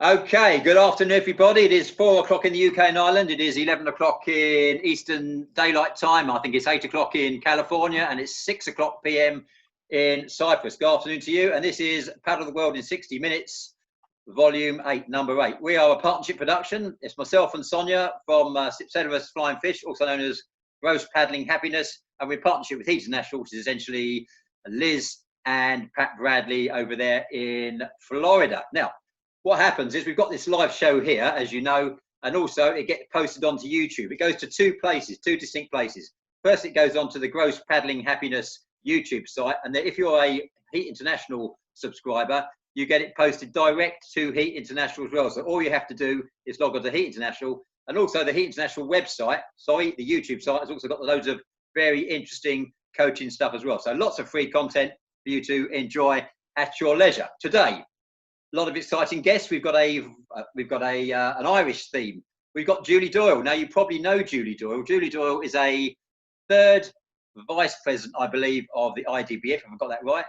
Okay, good afternoon, everybody. It is 4 o'clock in the UK and Ireland. It is 11 o'clock in Eastern Daylight Time. I think it's 8 o'clock in California, and it's 6 o'clock PM in Cyprus. Good afternoon to you. And this is Paddle the World in 60 Minutes, Volume 8, Number 8. We are a partnership production. It's myself and Sonia from Celebrus Flying Fish, also known as Gross Paddling Happiness. And we're in partnership with Heat International, which is essentially Liz and Pat Bradley over there in Florida. Now, what happens is we've got this live show here, as you know, and also it gets posted onto YouTube. It goes to two distinct places. First, it goes onto the Gross Paddling Happiness YouTube site, and then if you're a Heat International subscriber, you get it posted direct to Heat International as well. So all you have to do is log on to Heat International, and also the Heat International website, the YouTube site, has also got loads of very interesting coaching stuff as well. So lots of free content for you to enjoy at your leisure. Today, a lot of exciting guests. We've got an Irish theme. We've got Julie Doyle. Now, you probably know Julie Doyle. Julie Doyle is a third vice president, I believe, of the IDBF. Have I got that right?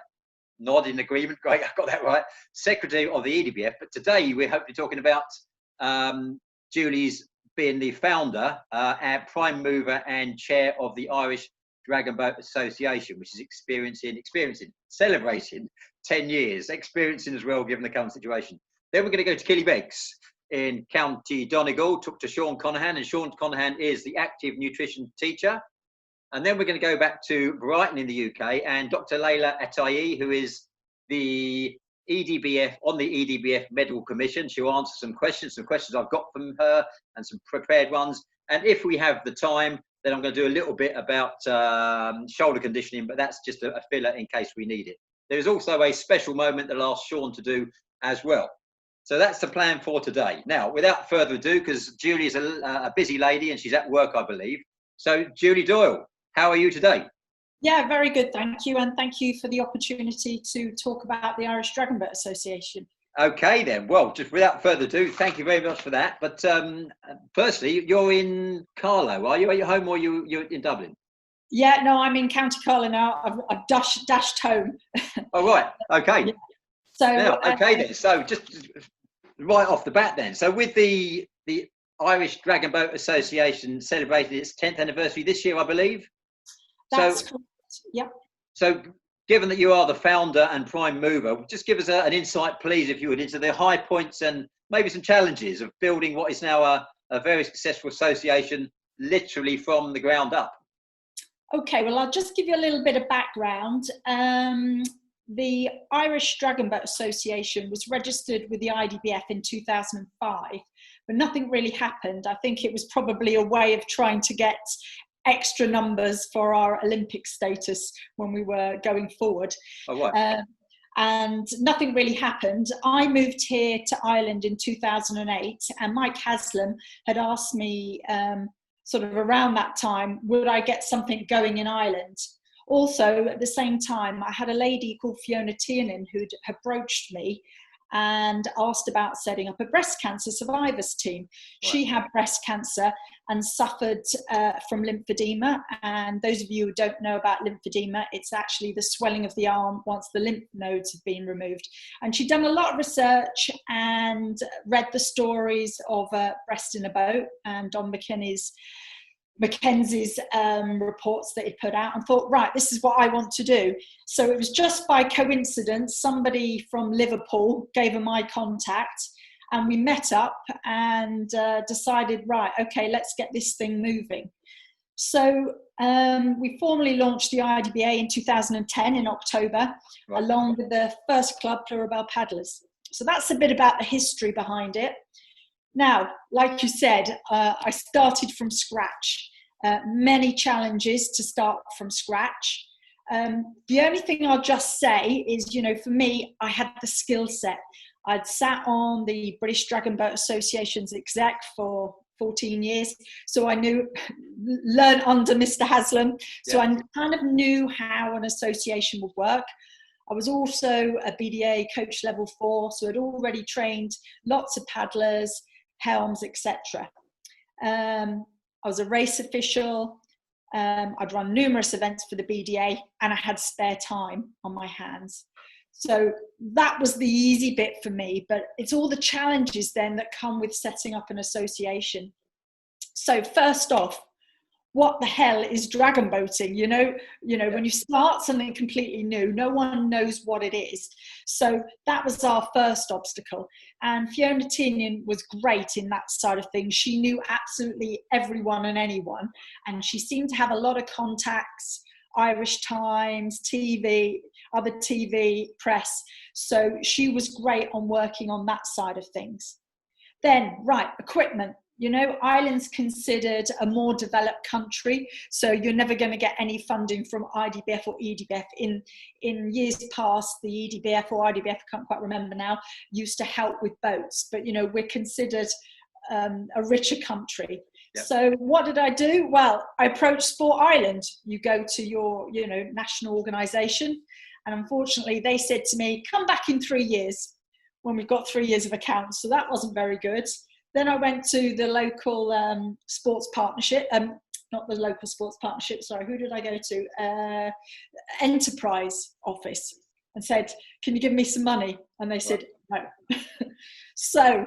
Nod in agreement. Great, I've got that right. Secretary of the EDBF. But today we're hopefully talking about Julie's being the founder and prime mover and chair of the Irish Dragon Boat Association, which is celebrating 10 years, experiencing as well, given the current situation. Then we're going to go to Killybegs in County Donegal, talk to Shaun Conaghan, and Shaun Conaghan is the active nutrition teacher. And then we're going to go back to Brighton in the UK, and Dr. Leila Ataei, who is the EDBF on the EDBF Medical Commission. She'll answer some questions I've got from her and some prepared ones. And if we have the time, then I'm going to do a little bit about shoulder conditioning, but that's just a filler in case we need it. There's also a special moment that I'll ask Shaun to do as well. So that's the plan for today. Now, without further ado, because Julie is a busy lady and she's at work, I believe. So, Julie Doyle, how are you today? Yeah, very good, thank you. And thank you for the opportunity to talk about the Irish Dragon Boat Association. Okay, then. Well, just without further ado, thank you very much for that. But firstly, you're in Carlow, are you? Are you home or you're in Dublin? Yeah, no, I'm in County Carlow now. I've dashed home. Oh, right. Okay. Yeah. So now, okay then. So just right off the bat then. So with the Irish Dragon Boat Association celebrating its 10th anniversary this year, I believe. That's correct. Yep. So given that you are the founder and prime mover, just give us an insight, please, if you would, into the high points and maybe some challenges of building what is now a very successful association, literally from the ground up. Okay, well, I'll just give you a little bit of background. The Irish Dragon Boat Association was registered with the IDBF in 2005, but nothing really happened. I think it was probably a way of trying to get extra numbers for our Olympic status when we were going forward. Oh, right. And nothing really happened. I moved here to Ireland in 2008, and Mike Haslam had asked me sort of around that time, would I get something going in Ireland? Also, at the same time, I had a lady called Fiona Tiernan who had approached me and asked about setting up a breast cancer survivors team. Right. She had breast cancer and suffered from lymphedema. And those of you who don't know about lymphedema, it's actually the swelling of the arm once the lymph nodes have been removed. And she'd done a lot of research and read the stories of Breast in a Boat and Don Mackenzie's reports that he put out, and thought, right, this is what I want to do. So it was just by coincidence, somebody from Liverpool gave her my contact, and we met up and decided, right, okay, let's get this thing moving. So we formally launched the IDBA in 2010 in October, right, along with the first club, Pluribel Paddlers. So that's a bit about the history behind it. Now, like you said, I started from scratch. Many challenges to start from scratch. The only thing I'll just say is, you know, for me, I had the skill set. I'd sat on the British Dragon Boat Association's exec for 14 years, so I learned under Mr. Haslam. So yeah. I kind of knew how an association would work. I was also a BDA coach level 4, so I'd already trained lots of paddlers, helms, etc. I was a race official. I'd run numerous events for the BDA, and I had spare time on my hands. So that was the easy bit for me, but it's all the challenges then that come with setting up an association. So first off, what the hell is dragon boating? When you start something completely new, no one knows what it is. So that was our first obstacle. And Fiona Tinian was great in that side of things. She knew absolutely everyone and anyone. And she seemed to have a lot of contacts, Irish Times, TV, other TV, press. So she was great on working on that side of things. Then, right, equipment. Ireland's considered a more developed country, so you're never going to get any funding from IDBF or EDBF. In years past, the EDBF or IDBF, I can't quite remember now, used to help with boats, but we're considered a richer country. Yep. So what did I do? Well, I approached Sport Ireland. You go to your national organisation, and unfortunately they said to me, come back in 3 years, when we've got 3 years of accounts. So that wasn't very good. Then I went to the local sports partnership, not the local sports partnership, sorry, who did I go to? Enterprise office, and said, can you give me some money? And they said, no. So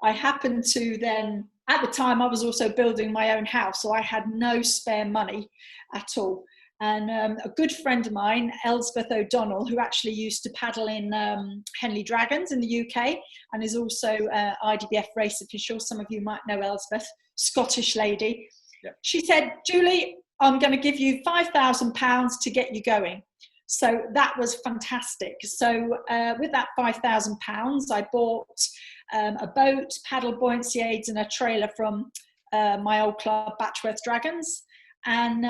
I happened to then, at the time I was also building my own house, so I had no spare money at all. And a good friend of mine, Elspeth O'Donnell, who actually used to paddle in Henley Dragons in the UK and is also IDBF race official. Some of you might know Elspeth, Scottish lady. Yep. She said, Julie, I'm going to give you £5,000 to get you going. So that was fantastic. So with that £5,000, I bought a boat, paddle buoyancy aids and a trailer from my old club, Batchworth Dragons. And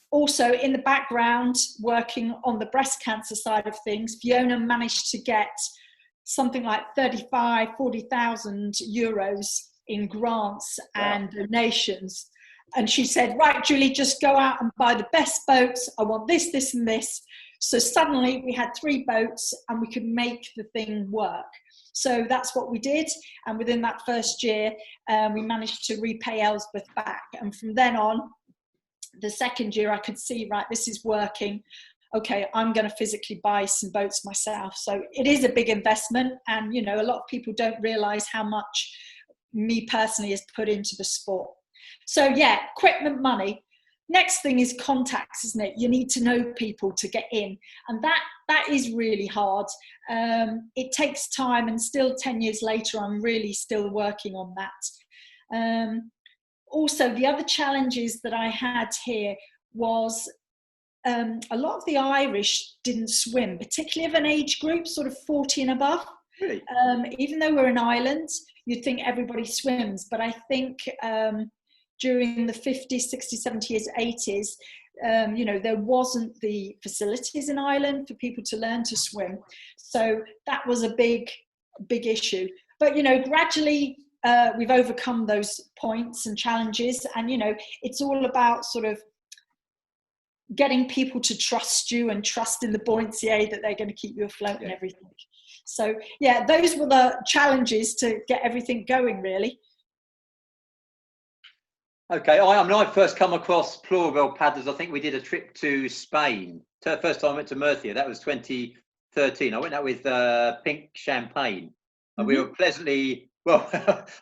also in the background, working on the breast cancer side of things, Fiona managed to get something like 40,000 euros in grants and donations. And she said, right, Julie, just go out and buy the best boats. I want this, this, and this. So suddenly we had 3 boats and we could make the thing work. So that's what we did. And within that first year, we managed to repay Elspeth back. And from then on, the second year I could see, right, this is working. Okay, I'm going to physically buy some boats myself. So it is a big investment. And, a lot of people don't realize how much me personally has put into the sport. So yeah, equipment, money. Next thing is contacts, isn't it? You need to know people to get in. And that is really hard. It takes time, and still 10 years later, I'm really still working on that. Also, the other challenges that I had here was a lot of the Irish didn't swim, particularly of an age group, sort of 40 and above. Really? Even though we're an island, you'd think everybody swims. But I think during the 50s, 60s, 70s, 80s, there wasn't the facilities in Ireland for people to learn to swim. So that was a big issue. But, gradually, we've overcome those points and challenges, and it's all about sort of getting people to trust you and trust in the buoyancy aid that they're going to keep you afloat and everything. So yeah, those were the challenges to get everything going, really. Okay, I first come across Pluribel paddlers. I think we did a trip to Spain. First time I went to Murcia, that was 2013. I went out with Pink Champagne, and we were pleasantly, well,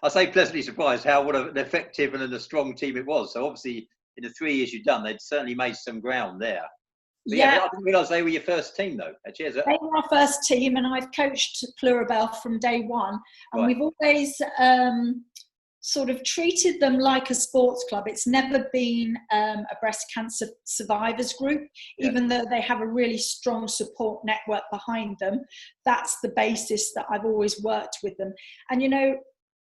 I say pleasantly surprised what an effective and a strong team it was. So obviously, in the 3 years you've done, they'd certainly made some ground there. But yeah, I didn't realise they were your first team, though. Actually, they were our first team, and I've coached Pluribel from day one. And we've always sort of treated them like a sports club. It's never been a breast cancer survivors group, even though they have a really strong support network behind them. That's the basis that I've always worked with them. And,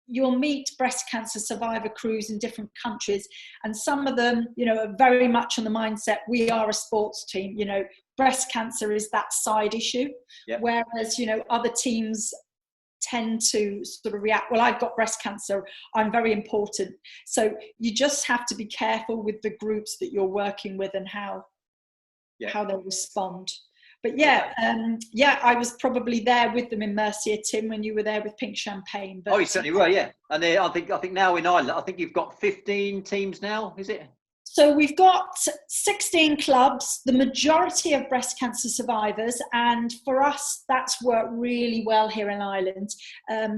you'll meet breast cancer survivor crews in different countries, and some of them, are very much on the mindset, we are a sports team, breast cancer is that side issue. Whereas, other teams tend to sort of react, well, I've got breast cancer, I'm very important. So you just have to be careful with the groups that you're working with and how they respond. But I was probably there with them in Murcia, Tim, when you were there with Pink Champagne. But, you certainly were, yeah. And I think now in Ireland, I think you've got 15 teams now, is it? So we've got 16 clubs, the majority of breast cancer survivors, and for us, that's worked really well here in Ireland.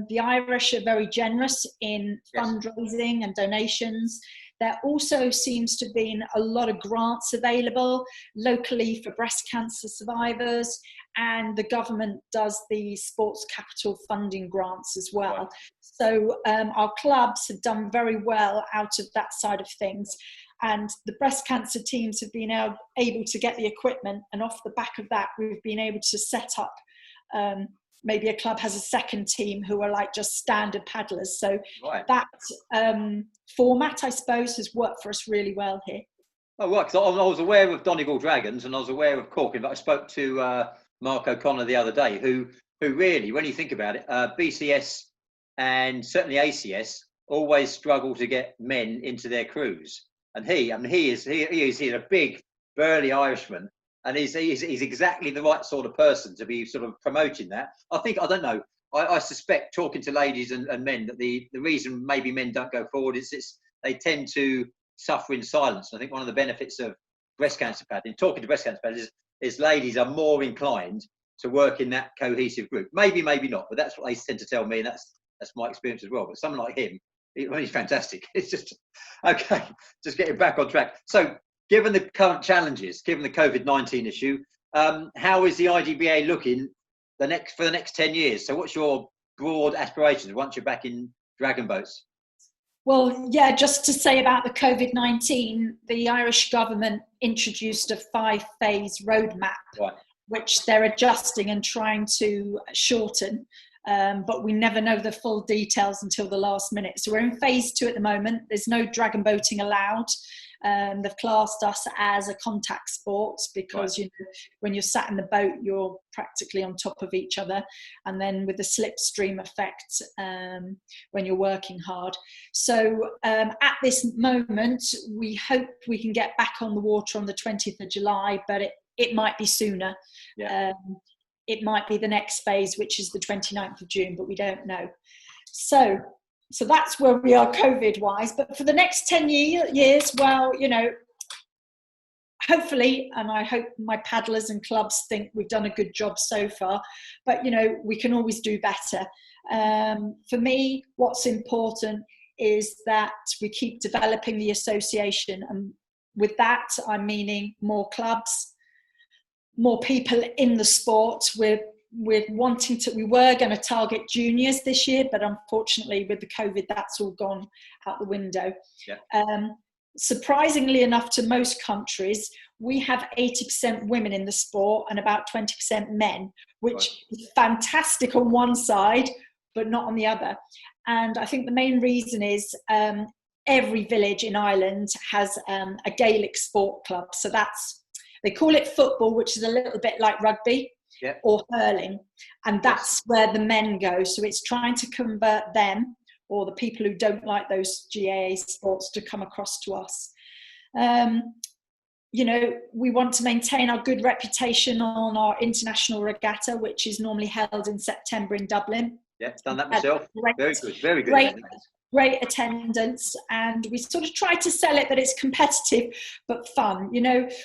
The Irish are very generous in fundraising and donations. There also seems to have been a lot of grants available locally for breast cancer survivors, and the government does the sports capital funding grants as well. Right. So our clubs have done very well out of that side of things. And the breast cancer teams have been able to get the equipment, and off the back of that, we've been able to set up, maybe a club has a second team who are like just standard paddlers. So right. That format, I suppose, has worked for us really well here. Oh, right, because I was aware of Donegal Dragons and I was aware of Cork, but I spoke to Mark O'Connor the other day, who really, when you think about it, BCS and certainly ACS always struggle to get men into their crews. And he is a big, burly Irishman, and he's exactly the right sort of person to be sort of promoting that. I suspect, talking to ladies and men, that the reason maybe men don't go forward is they tend to suffer in silence. And I think one of the benefits of breast cancer paddling, talking to breast cancer paddlers, is ladies are more inclined to work in that cohesive group. Maybe not, but that's what they tend to tell me, and that's my experience as well. But someone like him, he's fantastic. It's just, okay, just getting back on track. So given the current challenges, given the COVID-19 issue, how is the IDBA looking for the next 10 years? So what's your broad aspirations once you're back in dragon boats? Well, yeah, just to say about the COVID-19, the Irish government introduced a 5-phase roadmap, right, which they're adjusting and trying to shorten. But we never know the full details until the last minute. So we're in phase 2 at the moment. There's no dragon boating allowed. They've classed us as a contact sport because, right, when you're sat in the boat, you're practically on top of each other. And then with the slipstream effect when you're working hard. So at this moment, we hope we can get back on the water on the 20th of July, but it might be sooner. Yeah. It might be the next phase, which is the 29th of June, but we don't know. So that's where we are COVID-wise. But for the next 10 years, well, hopefully, and I hope my paddlers and clubs think we've done a good job so far, but, we can always do better. For me, what's important is that we keep developing the association. And with that, I'm meaning more clubs, more people in the sport. We were going to target juniors this year, but unfortunately with the COVID, that's all gone out the window. Yeah. Surprisingly enough, to most countries, we have 80% women in the sport and about 20% men, which is fantastic on one side, but not on the other. And I think the main reason is every village in Ireland has a Gaelic sport club. So they call it football, which is a little bit like rugby, yeah, or hurling. And that's where the men go. So it's trying to convert them, or the people who don't like those GAA sports, to come across to us. We want to maintain our good reputation on our international regatta, which is normally held in September in Dublin. Yeah, done that myself. Very good. Great attendance, and we sort of try to sell it that it's competitive but fun.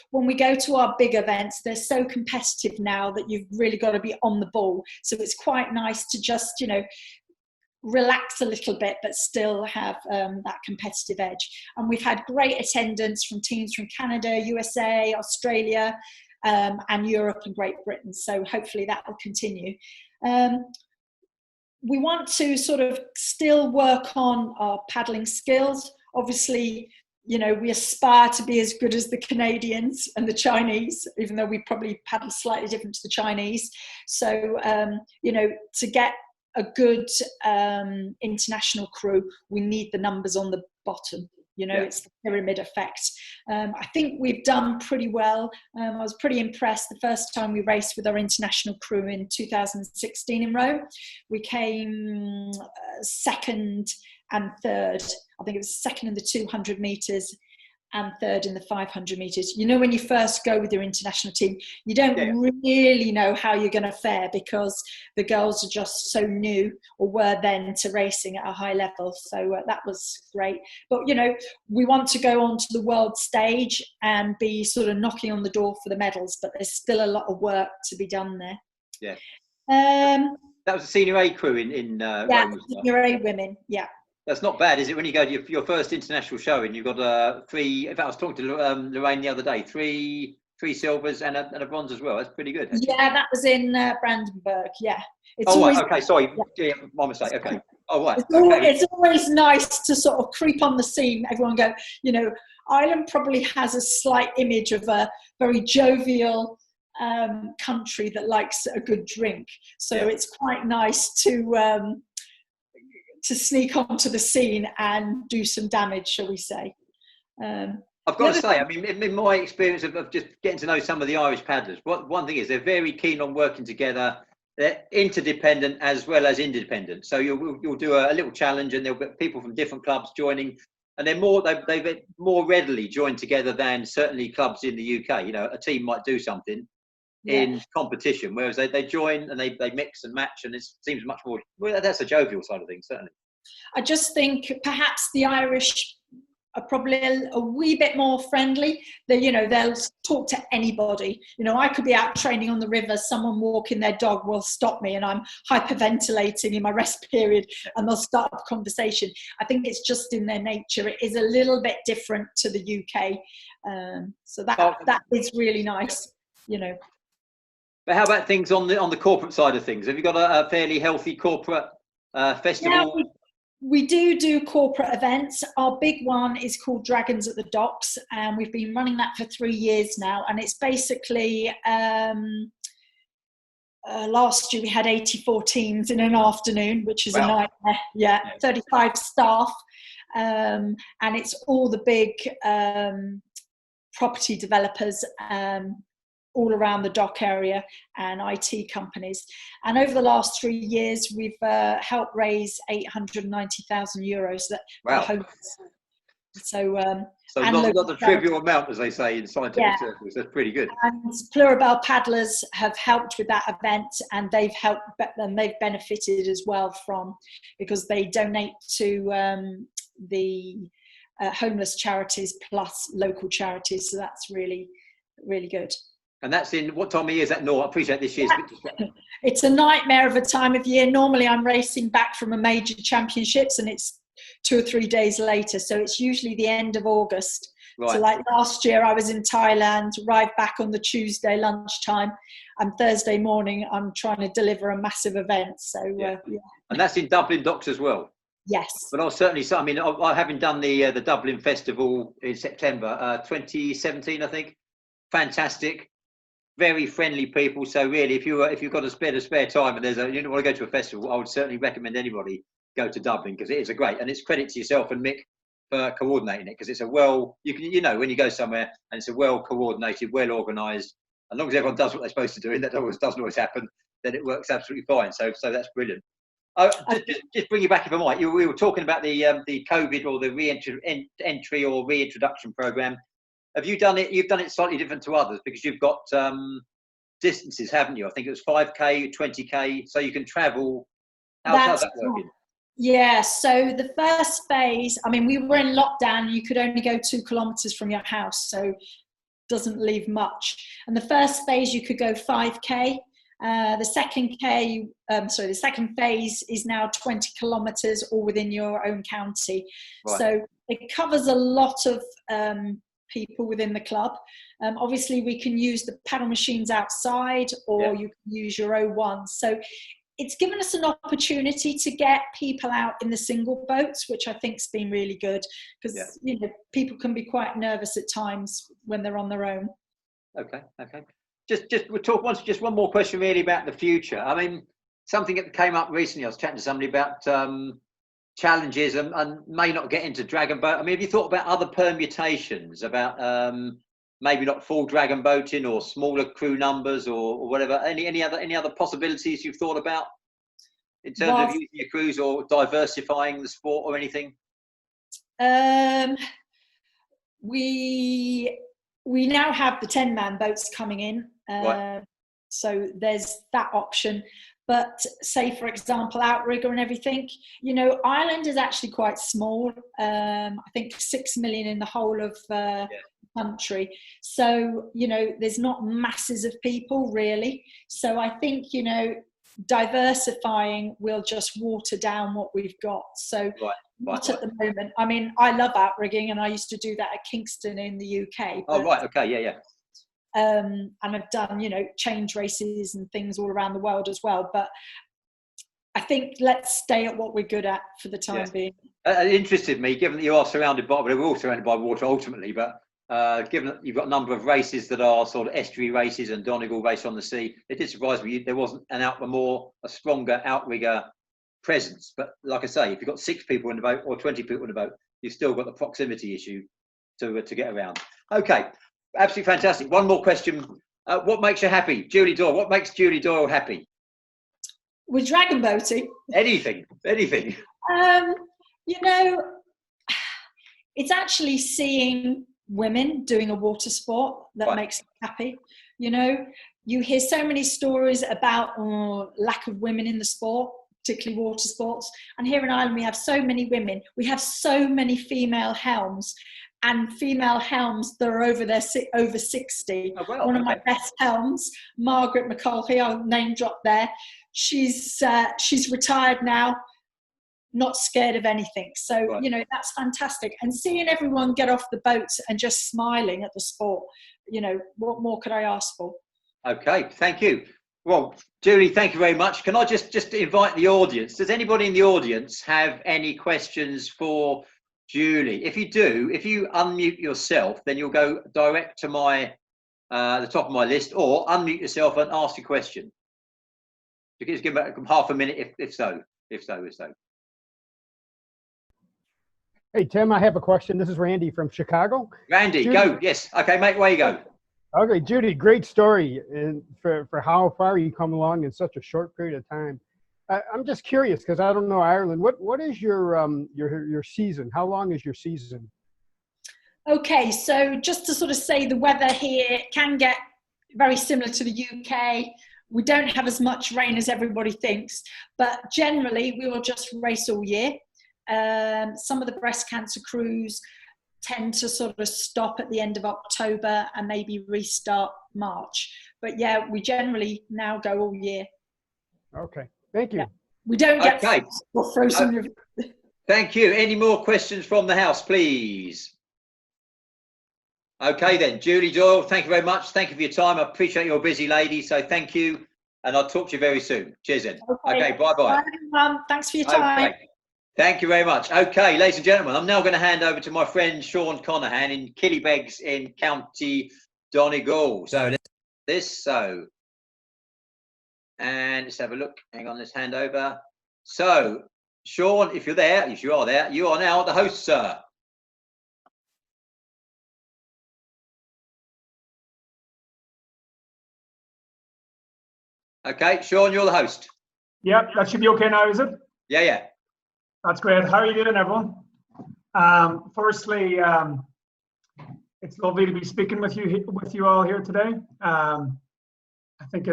When we go to our big events, they're so competitive now that you've really got to be on the ball. So it's quite nice to just, relax a little bit, but still have that competitive edge. And we've had great attendance from teams from Canada, USA, Australia, and Europe and Great Britain. So hopefully that will continue. We want to sort of still work on our paddling skills. Obviously, we aspire to be as good as the Canadians and the Chinese, even though we probably paddle slightly different to the Chinese. So, to get a good international crew, we need the numbers on the bottom. It's the pyramid effect. I think we've done pretty well. I was pretty impressed the first time we raced with our international crew in 2016 in Rome. We came second and third. I think it was second in the 200 metres and third in the 500 meters. You know, when you first go with your international team, you don't really know how you're going to fare because the girls are just so new, or were then, to racing at a high level. So that was great. But, you know, we want to go on to the world stage and be sort of knocking on the door for the medals, but there's still a lot of work to be done there. Yeah. That was the Senior A crew in Rome. Senior A women, yeah. That's not bad, is it? When you go to your first international showing, you've got 3. In fact, I was talking to Lorraine the other day. 3 silvers and a bronze as well. That's pretty good. Actually. Yeah, that was in Brandenburg. Yeah. It's always, right. Okay, sorry. Yeah, my mistake. Okay. Oh, right. It's always nice to sort of creep on the scene. Everyone go, you know, Ireland probably has a slight image of a very jovial country that likes a good drink. So it's quite nice to sneak onto the scene and do some damage, shall we say. I've got to say, I mean, in my experience of just getting to know some of the Irish paddlers, one thing is they're very keen on working together. They're interdependent as well as independent. So you'll do a little challenge, and there'll be people from different clubs joining, and they've more readily joined together than certainly clubs in the UK. You know, a team might do something in competition, whereas they join and they mix and match, and it seems much more. Well, that's a jovial side of things, certainly. I just think perhaps the Irish are probably a wee bit more friendly. They'll talk to anybody. You know, I could be out training on the river, someone walking their dog will stop me, and I'm hyperventilating in my rest period, and they'll start a conversation. I think it's just in their nature. It is a little bit different to the UK, so that is really nice. You know. But how about things on the corporate side of things? Have you got a fairly healthy corporate festival? Yeah, we do corporate events. Our big one is called Dragons at the Docks, and we've been running that for 3 years now. And it's basically, last year we had 84 teams in an afternoon, which is a nightmare. Yeah, 35 staff. And it's all the big property developers all around the dock area and IT companies. And over the last 3 years, we've helped raise €890,000 that are homeless. So not the trivial amount, as they say in scientific circles. That's pretty good. And Pluribel paddlers have helped with that event, and they've benefited as well because they donate to the homeless charities plus local charities. So that's really, really good. And that's in what time of year is that? No, I appreciate this year's. It's a nightmare of a time of year. Normally I'm racing back from a major championships, and it's 2 or 3 days later. So it's usually the end of August. Right. So like last year I was in Thailand, arrived back on the Tuesday lunchtime, and Thursday morning I'm trying to deliver a massive event. So And that's in Dublin Docks as well. Yes. But I'll certainly say, I mean, I having done the Dublin Festival in September 2017, I think. Fantastic. Very friendly people. So really, if you've got a spare time and you don't want to go to a festival, I would certainly recommend anybody go to Dublin, because it is great, and it's credit to yourself and Mick for coordinating it, because it's when you go somewhere and it's a well coordinated, well organised. As long as everyone does what they're supposed to do, and that doesn't always happen, then it works absolutely fine. So that's brilliant. Just bring you back if I might. We were talking about the COVID or the re-entry or reintroduction program. Have you done it? You've done it slightly different to others, because you've got distances, haven't you? I think it was 5K, 20K, so you can travel. How's that working? Yeah, so the first phase, I mean, we were in lockdown. You could only go 2 kilometres from your house, so doesn't leave much. And the first phase, you could go 5K. The second phase is now 20 kilometres, all within your own county. Right. So it covers a lot of people within the club. Obviously we can use the paddle machines outside, or you can use your O1. So it's given us an opportunity to get people out in the single boats, which I think's been really good, because people can be quite nervous at times when they're on their own. Okay. We'll talk just one more question really about the future. I mean, something that came up recently, I was chatting to somebody about challenges and may not get into dragon boat. I mean, have you thought about other permutations about maybe not full dragon boating or smaller crew numbers or whatever? Any other possibilities you've thought about in terms of using your crews or diversifying the sport or anything? we now have the 10-man boats coming in, Right. so there's that option. But say, for example, outrigger and everything, you know, Ireland is actually quite small. I think 6 million in the whole of country. So, you know, there's not masses of people really. So I think, you know, diversifying will just water down what we've got. So not at the moment. I mean, I love outrigging, and I used to do that at Kingston in the UK. Oh, right. Okay. Yeah, yeah. And I've done, you know, change races and things all around the world as well. But I think let's stay at what we're good at for the time being. It interested me, given that you are surrounded by, we're all surrounded by water ultimately, but given that you've got a number of races that are sort of estuary races and Donegal race on the sea, it did surprise me there wasn't a stronger outrigger presence. But like I say, if you've got 6 people in the boat or 20 people in the boat, you've still got the proximity issue to get around. Okay, absolutely fantastic. One more question. What makes you happy? Julie Doyle, what makes Julie Doyle happy? With dragon boating? Anything. You know, it's actually seeing women doing a water sport that makes me happy. You know, you hear so many stories about lack of women in the sport, particularly water sports. And here in Ireland, we have so many women. We have so many female helms, and female helms that are over 60. Oh, well, one of my best helms, Margaret McCulkey, I'll name drop there. She's retired now, not scared of anything. So, you know, that's fantastic. And seeing everyone get off the boats and just smiling at the sport, you know, what more could I ask for? Okay, thank you. Well, Julie, thank you very much. Can I just invite the audience? Does anybody in the audience have any questions for Julie? If you do, if you unmute yourself, then you'll go direct to my the top of my list, or unmute yourself and ask a question. You can just give it half a minute if so. Hey, Tim, I have a question. This is Randy from Chicago. Randy, Judy. go. Yes. Okay, mate, away you go. Okay, Judy, great story and for how far you come along in such a short period of time. I'm just curious because I don't know Ireland. What is your season? How long is your season? Okay, so just to sort of say, the weather here can get very similar to the UK. We don't have as much rain as everybody thinks, but generally we will just race all year. Some of the breast cancer crews tend to sort of stop at the end of October and maybe restart March. But yeah, we generally now go all year. Okay, thank you. Yeah. We don't get frozen. Thank you. Any more questions from the house, please? Okay then, Julie Doyle, thank you very much. Thank you for your time. I appreciate you're a busy lady, so thank you. And I'll talk to you very soon. Cheers then. Okay, bye-bye. Bye, thanks for your time. Okay. Thank you very much. Okay, ladies and gentlemen, I'm now going to hand over to my friend Shaun Conaghan in Killybegs in County Donegal. So and let's have a look. Hang on, let's hand over. So, Shaun, if you're there, if you are there, you are now the host, sir. Okay, Shaun, you're the host. Yep, that should be okay now, is it? Yeah. That's great. How are you doing, everyone? Firstly, it's lovely to be speaking with you all here today. I think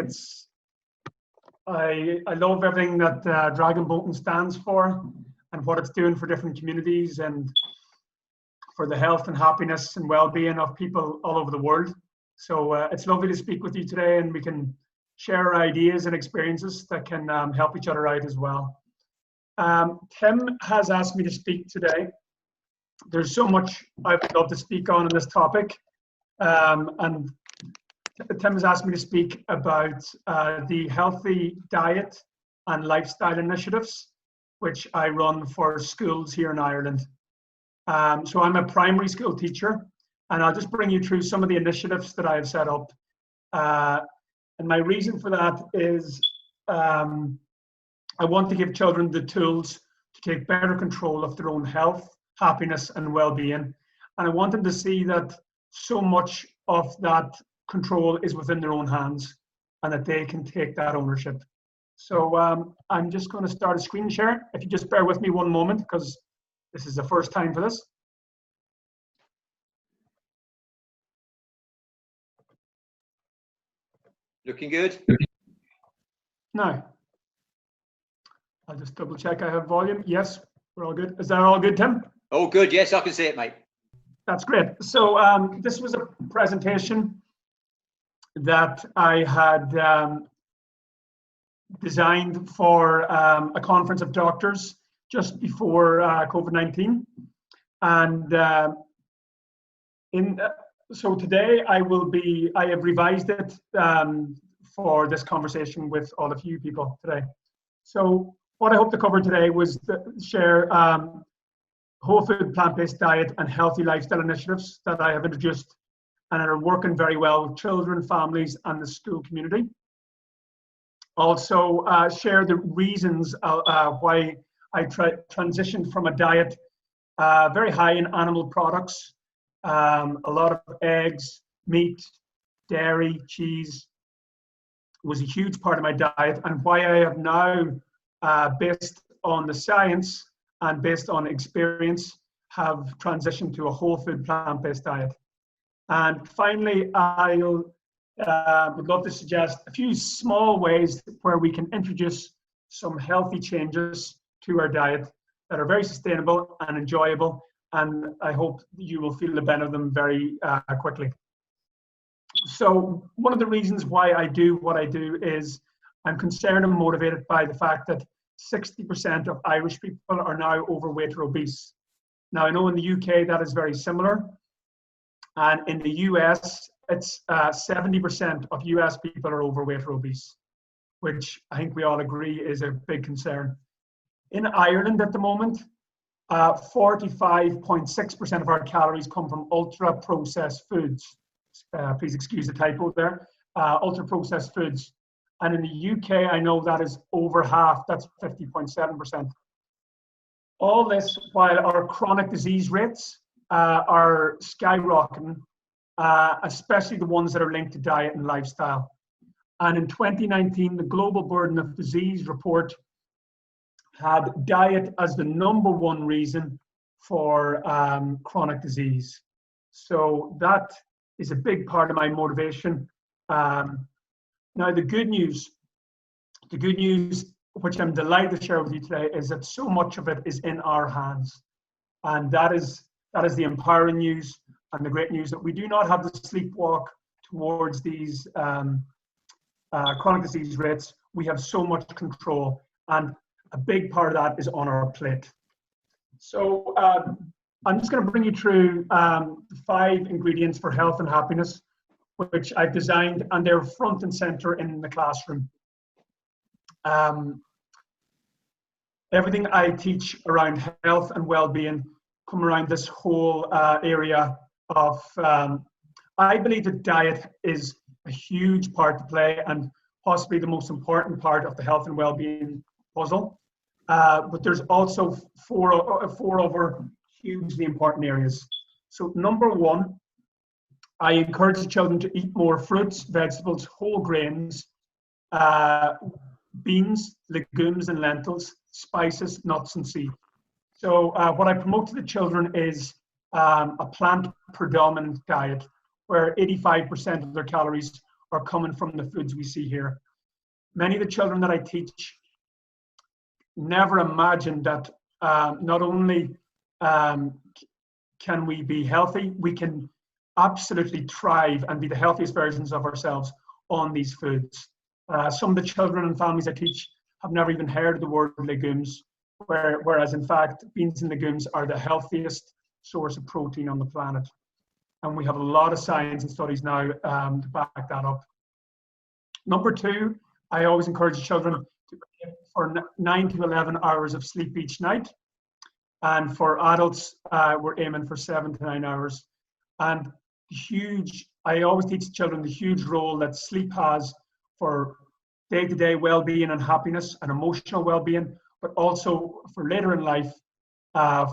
I love everything that Dragon Boating stands for and what it's doing for different communities and for the health and happiness and well-being of people all over the world. So it's lovely to speak with you today, and we can share ideas and experiences that can help each other out as well. Tim has asked me to speak today. There's so much I would love to speak on this topic. And Tim has asked me to speak about the healthy diet and lifestyle initiatives, which I run for schools here in Ireland. So I'm a primary school teacher, and I'll just bring you through some of the initiatives that I have set up. And my reason for that is I want to give children the tools to take better control of their own health, happiness, and well-being. And I want them to see that so much of that control is within their own hands and that they can take that ownership. So I'm just going to start a screen share. If you just bear with me one moment, because this is the first time for this. Looking good. Now, I'll just double check I have volume. Yes, we're all good. Is that all good, Tim? All good. Yes, I can see it, mate. That's great. So this was a presentation that I had designed for a conference of doctors just before COVID-19. And so today I have revised it for this conversation with all of you people today. So what I hope to cover today was share whole food, plant-based diet and healthy lifestyle initiatives that I have introduced and are working very well with children, families, and the school community. Also share the reasons why I transitioned from a diet very high in animal products, a lot of eggs, meat, dairy, cheese was a huge part of my diet, and why I have now, based on the science and based on experience, have transitioned to a whole food plant-based diet. And finally, I would love to suggest a few small ways where we can introduce some healthy changes to our diet that are very sustainable and enjoyable, and I hope you will feel the benefit of them very quickly. So one of the reasons why I do what I do is I'm concerned and motivated by the fact that 60% of Irish people are now overweight or obese. Now, I know in the UK that is very similar, and in the US, it's 70% of US people are overweight or obese, which I think we all agree is a big concern. In Ireland at the moment, 45.6% of our calories come from ultra-processed foods. Please excuse the typo there. Ultra-processed foods. And in the UK, I know that is over half, that's 50.7%. All this while our chronic disease rates are skyrocketing, especially the ones that are linked to diet and lifestyle. And in 2019, the Global Burden of Disease report had diet as the #1 reason for chronic disease. So that is a big part of my motivation. Now, the good news, which I'm delighted to share with you today, is that so much of it is in our hands. And that is the empowering news and the great news that we do not have to sleepwalk towards these chronic disease rates. We have so much control, and a big part of that is on our plate. So I'm just going to bring you through 5 ingredients for health and happiness, which I've designed, and they're front and center in the classroom. Everything I teach around health and well-being come around this whole area of, I believe that diet is a huge part to play and possibly the most important part of the health and well-being puzzle. But there's also four other hugely important areas. So #1, I encourage the children to eat more fruits, vegetables, whole grains, beans, legumes and lentils, spices, nuts and seeds. So what I promote to the children is a plant-predominant diet where 85% of their calories are coming from the foods we see here. Many of the children that I teach never imagined that not only can we be healthy, we can absolutely thrive and be the healthiest versions of ourselves on these foods. Some of the children and families I teach have never even heard of the word legumes, whereas in fact, beans and legumes are the healthiest source of protein on the planet. And we have a lot of science and studies now to back that up. #2, I always encourage children to aim for 9 to 11 hours of sleep each night. And for adults, we're aiming for 7 to 9 hours. And I always teach children the huge role that sleep has for day-to-day well-being and happiness and emotional well-being, but also for later in life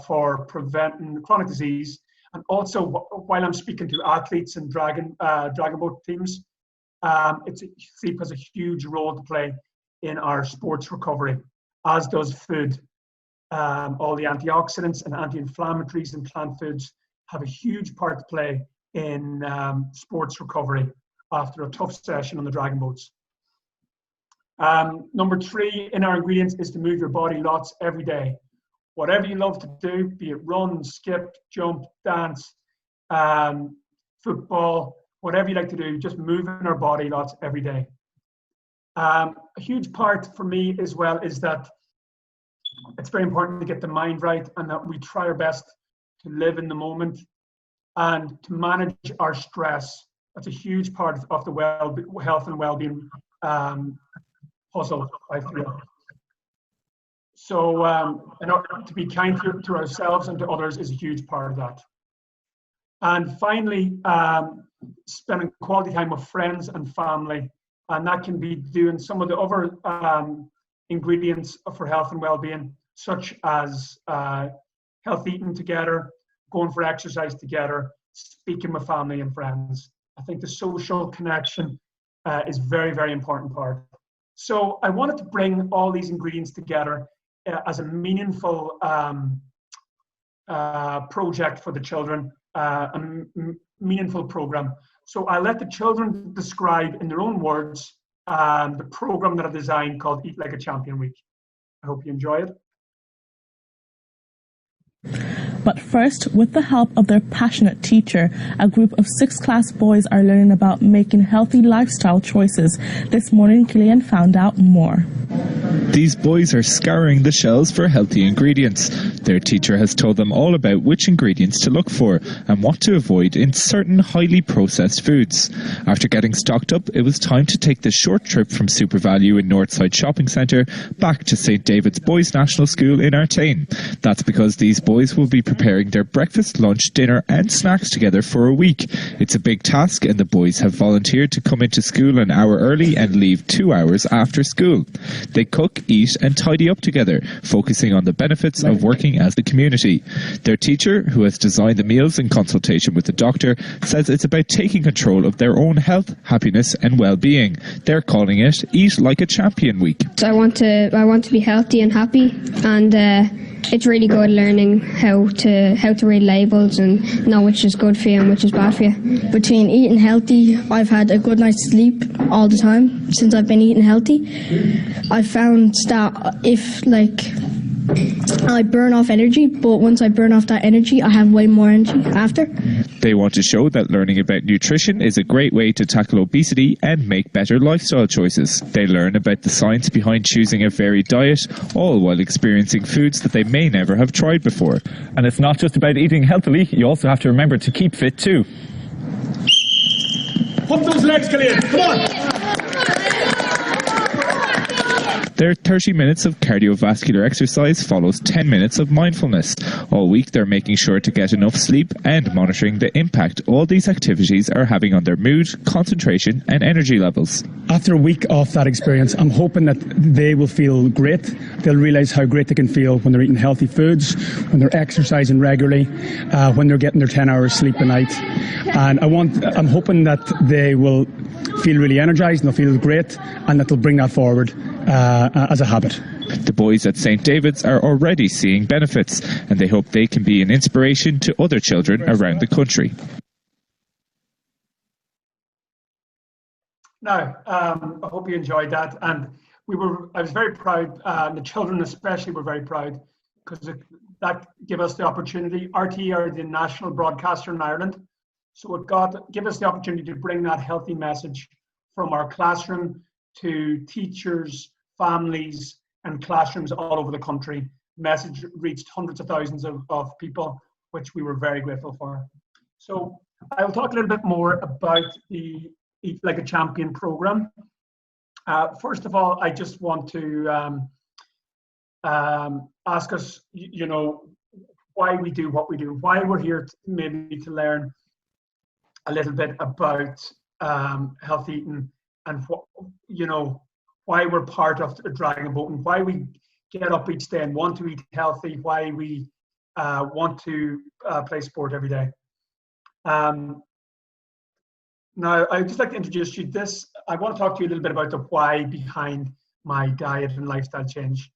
for preventing chronic disease. And also, while I'm speaking to athletes and dragon boat teams, sleep has a huge role to play in our sports recovery, as does food. All the antioxidants and anti-inflammatories in plant foods have a huge part to play in sports recovery. after a tough session on the dragon boats. Number 3 in our ingredients is to move your body lots every day. Whatever you love to do, be it run, skip, jump, dance, football, whatever you like to do, just moving our body lots every day. A huge part for me as well is that it's very important to get the mind right, and that we try our best to live in the moment and to manage our stress. That's a huge part of the health and well-being puzzle, I feel. So in order to be kind to ourselves and to others is a huge part of that. And finally, spending quality time with friends and family, and that can be doing some of the other ingredients for health and well-being, such as health eating together, going for exercise together, speaking with family and friends. I think the social connection is very, very important part. So I wanted to bring all these ingredients together as a meaningful project for the children, a meaningful program. So I let the children describe in their own words the program that I designed called Eat Like a Champion Week. I hope you enjoy it. But first, with the help of their passionate teacher, a group of 6th class boys are learning about making healthy lifestyle choices. This morning, Killian found out more. These boys are scouring the shelves for healthy ingredients. Their teacher has told them all about which ingredients to look for and what to avoid in certain highly processed foods. After getting stocked up, it was time to take the short trip from SuperValue in Northside Shopping Centre back to St David's Boys National School in Artane. That's because these boys will be preparing their breakfast, lunch, dinner and snacks together for a week. It's a big task, and the boys have volunteered to come into school an hour early and leave 2 hours after school. They cook, eat and tidy up together, focusing on the benefits of working as a community. Their teacher, who has designed the meals in consultation with the doctor, says it's about taking control of their own health, happiness and well-being. They're calling it Eat Like a Champion Week. So I want to be healthy and happy, and it's really good learning how to read labels and know which is good for you and which is bad for you. Between eating healthy, I've had a good night's sleep all the time since I've been eating healthy. I found that if I burn off energy, but once I burn off that energy, I have way more energy after. They want to show that learning about nutrition is a great way to tackle obesity and make better lifestyle choices. They learn about the science behind choosing a varied diet, all while experiencing foods that they may never have tried before. And it's not just about eating healthily, you also have to remember to keep fit too. Pump those legs, Killian, come on! Their 30 minutes of cardiovascular exercise follows 10 minutes of mindfulness. All week they're making sure to get enough sleep and monitoring the impact all these activities are having on their mood, concentration and energy levels. After a week of that experience, I'm hoping that they will feel great. They'll realise how great they can feel when they're eating healthy foods, when they're exercising regularly, when they're getting their 10 hours sleep a night. And I'm hoping that they will feel really energised and they'll feel great, and that they'll bring that forward as a habit. The boys at St David's are already seeing benefits, and they hope they can be an inspiration to other children around the country. Now, I hope you enjoyed that, and I was very proud, the children especially were very proud, because that gave us the opportunity. RTE are the national broadcaster in Ireland, so it gave us the opportunity to bring that healthy message from our classroom to teachers, families and classrooms all over the country. The message reached hundreds of thousands of people, which we were very grateful for. So I'll talk a little bit more about the Eat Like a Champion program. First of all, I just want to ask us, why we do what we do, why we're here maybe to learn a little bit about health eating, and why we're part of the Dragon Boat, and why we get up each day and want to eat healthy, why we want to play sport every day. Now, I'd just like to introduce you this. I want to talk to you a little bit about the why behind my diet and lifestyle change.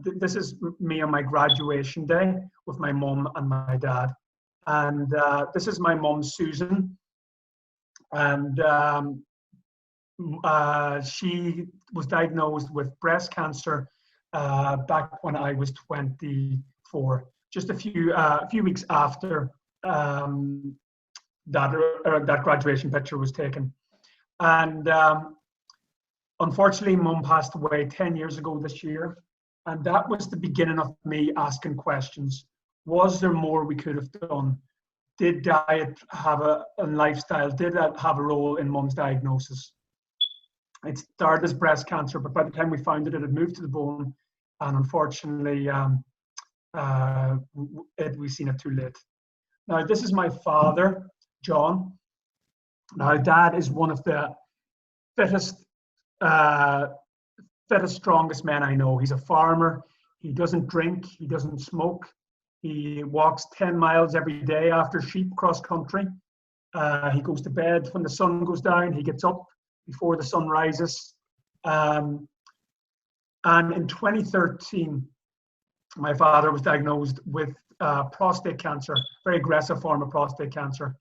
This is me on my graduation day with my mum and my dad. And this is my mum, Susan. And she was diagnosed with breast cancer back when I was 24, just a few weeks after that graduation picture was taken. And unfortunately, Mum passed away 10 years ago this year. And that was the beginning of me asking questions. Was there more we could have done? Did diet have a lifestyle, did that have a role in Mum's diagnosis? It started as breast cancer, but by the time we found it, it had moved to the bone. And unfortunately, we've seen it too late. Now, this is my father, John. Now, Dad is one of the fittest, strongest men I know. He's a farmer. He doesn't drink. He doesn't smoke. He walks 10 miles every day after sheep cross country. He goes to bed when the sun goes down. He gets up before the sun rises. And in 2013, my father was diagnosed with prostate cancer, very aggressive form of prostate cancer.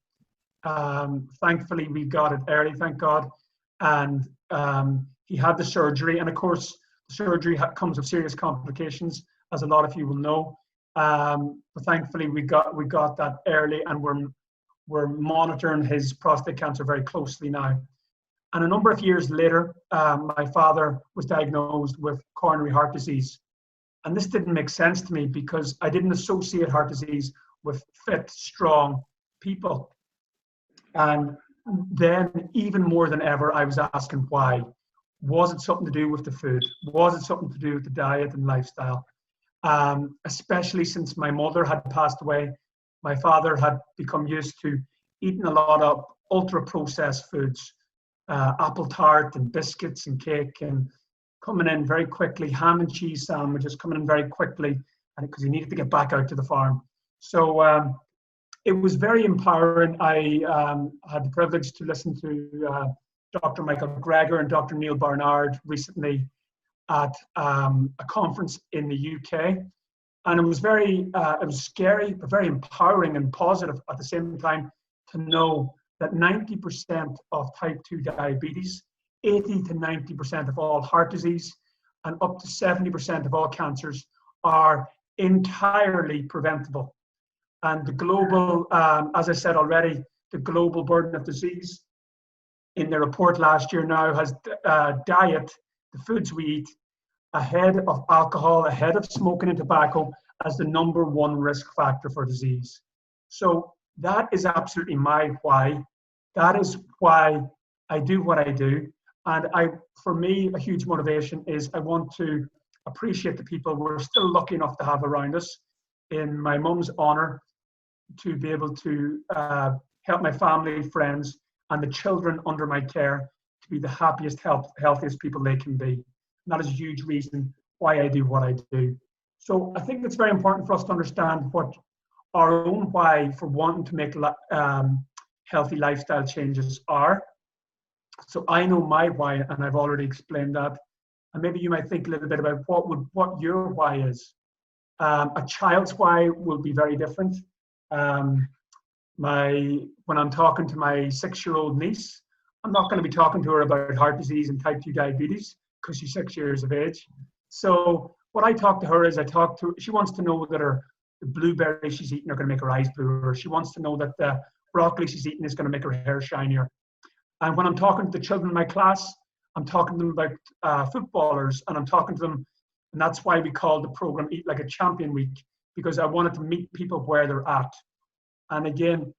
Thankfully, we got it early, thank God. And he had the surgery. And of course, the surgery comes with serious complications, as a lot of you will know. But thankfully, we got that early, and we're monitoring his prostate cancer very closely now. And a number of years later, my father was diagnosed with coronary heart disease. And this didn't make sense to me because I didn't associate heart disease with fit, strong people. And then, even more than ever, I was asking why. Was it something to do with the food? Was it something to do with the diet and lifestyle? Especially since my mother had passed away, my father had become used to eating a lot of ultra-processed foods, apple tart and biscuits and cake, and coming in very quickly, ham and cheese sandwiches coming in very quickly, and because he needed to get back out to the farm. So it was very empowering. I had the privilege to listen to Dr. Michael Greger and Dr. Neil Barnard recently at a conference in the UK. And it was it was scary, but very empowering and positive at the same time to know that 90% of type 2 diabetes, 80 to 90% of all heart disease, and up to 70% of all cancers are entirely preventable. And the global, as I said already, the global burden of disease in their report last year now has diet, the foods we eat, ahead of alcohol, ahead of smoking and tobacco as the #1 risk factor for disease. So that is absolutely my why. That is why I do what I do. And for me, a huge motivation is I want to appreciate the people we're still lucky enough to have around us. In my mum's honor, to be able to help my family, friends, and the children under my care to be the happiest, healthiest people they can be. And that is a huge reason why I do what I do. So I think it's very important for us to understand what our own why for wanting to make healthy lifestyle changes are. So I know my why, and I've already explained that. And maybe you might think a little bit about what your why is. A child's why will be very different. When I'm talking to my 6-year-old niece, I'm not going to be talking to her about heart disease and type 2 diabetes because she's 6 years of age. So what I talk to her is she wants to know that the blueberries she's eating are going to make her eyes blue, or she wants to know that the broccoli she's eating is going to make her hair shinier. And when I'm talking to the children in my class, I'm talking to them about footballers, and I'm talking to them, and that's why we call the program Eat Like a Champion Week, because I wanted to meet people where they're at. And again,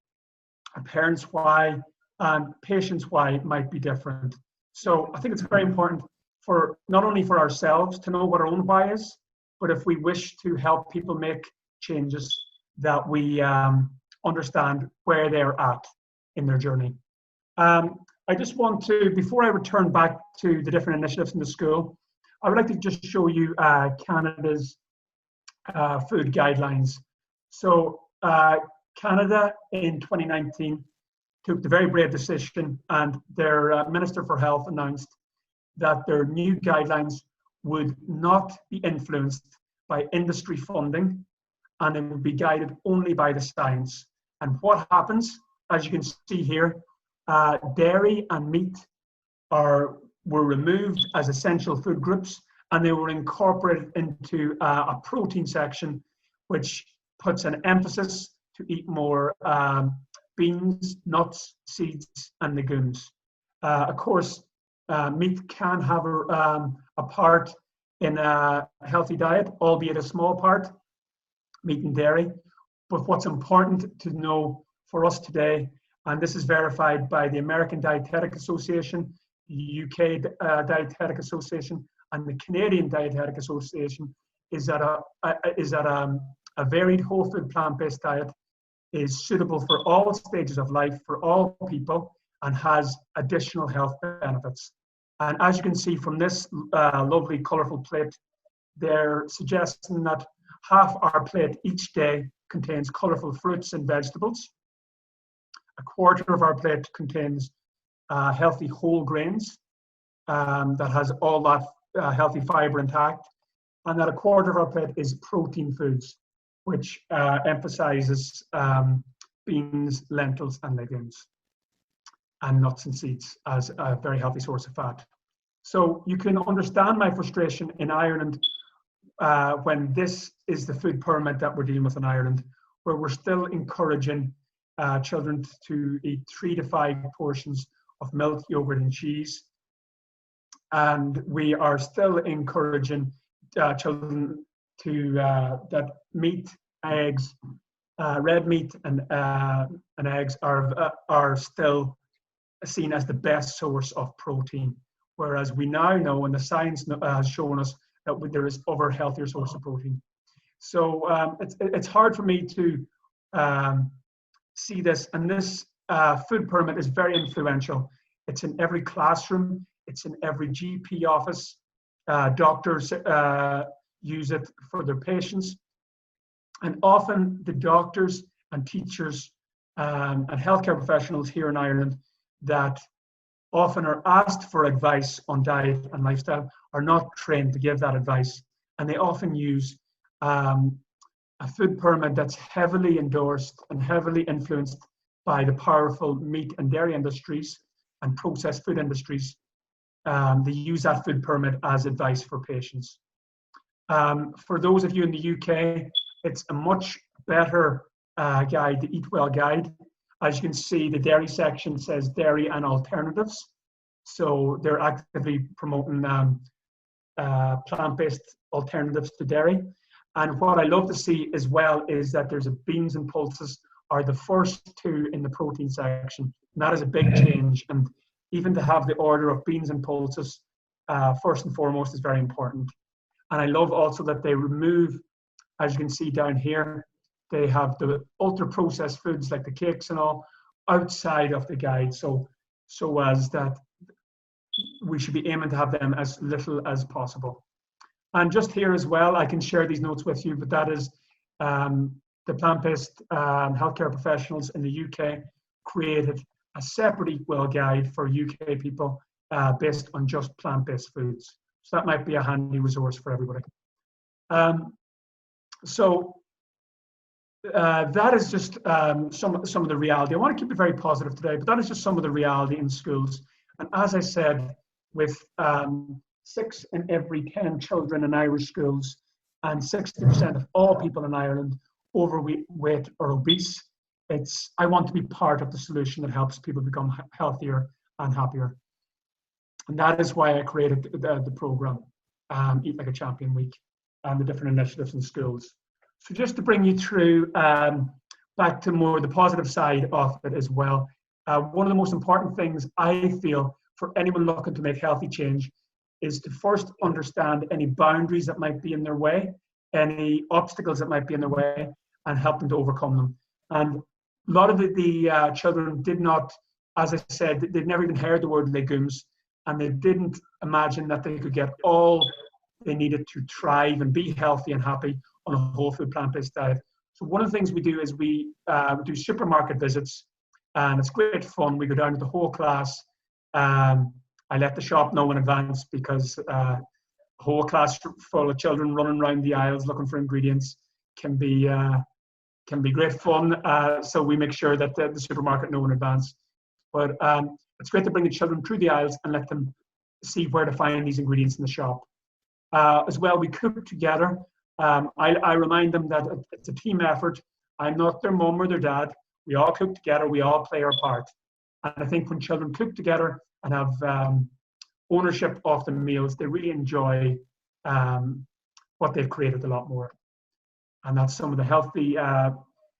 a parent's why and patient's why might be different. So I think it's very important for not only for ourselves to know what our own why is, but if we wish to help people make changes, that we understand where they're at in their journey. I just want to, before I return back to the different initiatives in the school, I would like to just show you Canada's food guidelines. So Canada in 2019 took the very brave decision, and their Minister for Health announced that their new guidelines would not be influenced by industry funding, and it would be guided only by the science. And what happens, as you can see here, dairy and meat were removed as essential food groups, and they were incorporated into a protein section, which puts an emphasis to eat more beans, nuts, seeds, and legumes. Of course, meat can have a part in a healthy diet, albeit a small part, meat and dairy. But what's important to know for us today, and this is verified by the American Dietetic Association, the UK Dietetic Association, and the Canadian Dietetic Association, is that a varied whole food plant-based diet is suitable for all stages of life, for all people, and has additional health benefits. And as you can see from this lovely colourful plate, they're suggesting that half our plate each day contains colourful fruits and vegetables. A quarter of our plate contains healthy whole grains that has all that healthy fibre intact. And that a quarter of our plate is protein foods, which emphasizes beans, lentils, and legumes, and nuts and seeds as a very healthy source of fat. So you can understand my frustration in Ireland when this is the food pyramid that we're dealing with in Ireland, where we're still encouraging children to eat 3 to 5 portions of milk, yogurt, and cheese. And we are still encouraging children to that meat, eggs, red meat, and eggs are still seen as the best source of protein, whereas we now know, and the science has shown us, that there is other healthier source of protein. So it's hard for me to see this, and this food pyramid is very influential. It's in every classroom, it's in every GP office. Doctors use it for their patients, and often the doctors and teachers and healthcare professionals here in Ireland that often are asked for advice on diet and lifestyle are not trained to give that advice, and they often use a food pyramid that's heavily endorsed and heavily influenced by the powerful meat and dairy industries and processed food industries. They use that food pyramid as advice for patients. For those of you in the UK, it's a much better guide, the Eat Well guide. As you can see, the dairy section says dairy and alternatives. So they're actively promoting plant-based alternatives to dairy. And what I love to see as well is that there's a beans and pulses are the first 2 in the protein section. And that is a big change. And even to have the order of beans and pulses first and foremost is very important. And I love also that they remove, as you can see down here, they have the ultra-processed foods like the cakes and all outside of the guide, so as that we should be aiming to have them as little as possible. And just here as well, I can share these notes with you, but that is the plant-based healthcare professionals in the UK created a separate Eat Well guide for UK people based on just plant-based foods. So that might be a handy resource for everybody. That is just some of the reality. I want to keep it very positive today, but that is just some of the reality in schools. And as I said, with 6 in every 10 children in Irish schools and 60% of all people in Ireland overweight or obese, I want to be part of the solution that helps people become healthier and happier. And that is why I created the program, Eat Like a Champion Week, and the different initiatives in schools. So just to bring you through back to more the positive side of it as well, one of the most important things I feel for anyone looking to make healthy change is to first understand any boundaries that might be in their way, any obstacles that might be in their way, and help them to overcome them. And a lot of the children did not, as I said, they'd never even heard the word legumes, and they didn't imagine that they could get all they needed to thrive and be healthy and happy on a whole food plant-based diet. So one of the things we do is we do supermarket visits, and it's great fun. We go down with the whole class. I let the shop know in advance because a whole class full of children running around the aisles looking for ingredients can be great fun. So we make sure that the supermarket know in advance. But it's great to bring the children through the aisles and let them see where to find these ingredients in the shop. As well, we cook together. I remind them that it's a team effort. I'm not their mum or their dad. We all cook together. We all play our part. And I think when children cook together and have ownership of the meals, they really enjoy what they've created a lot more. And that's some of the healthy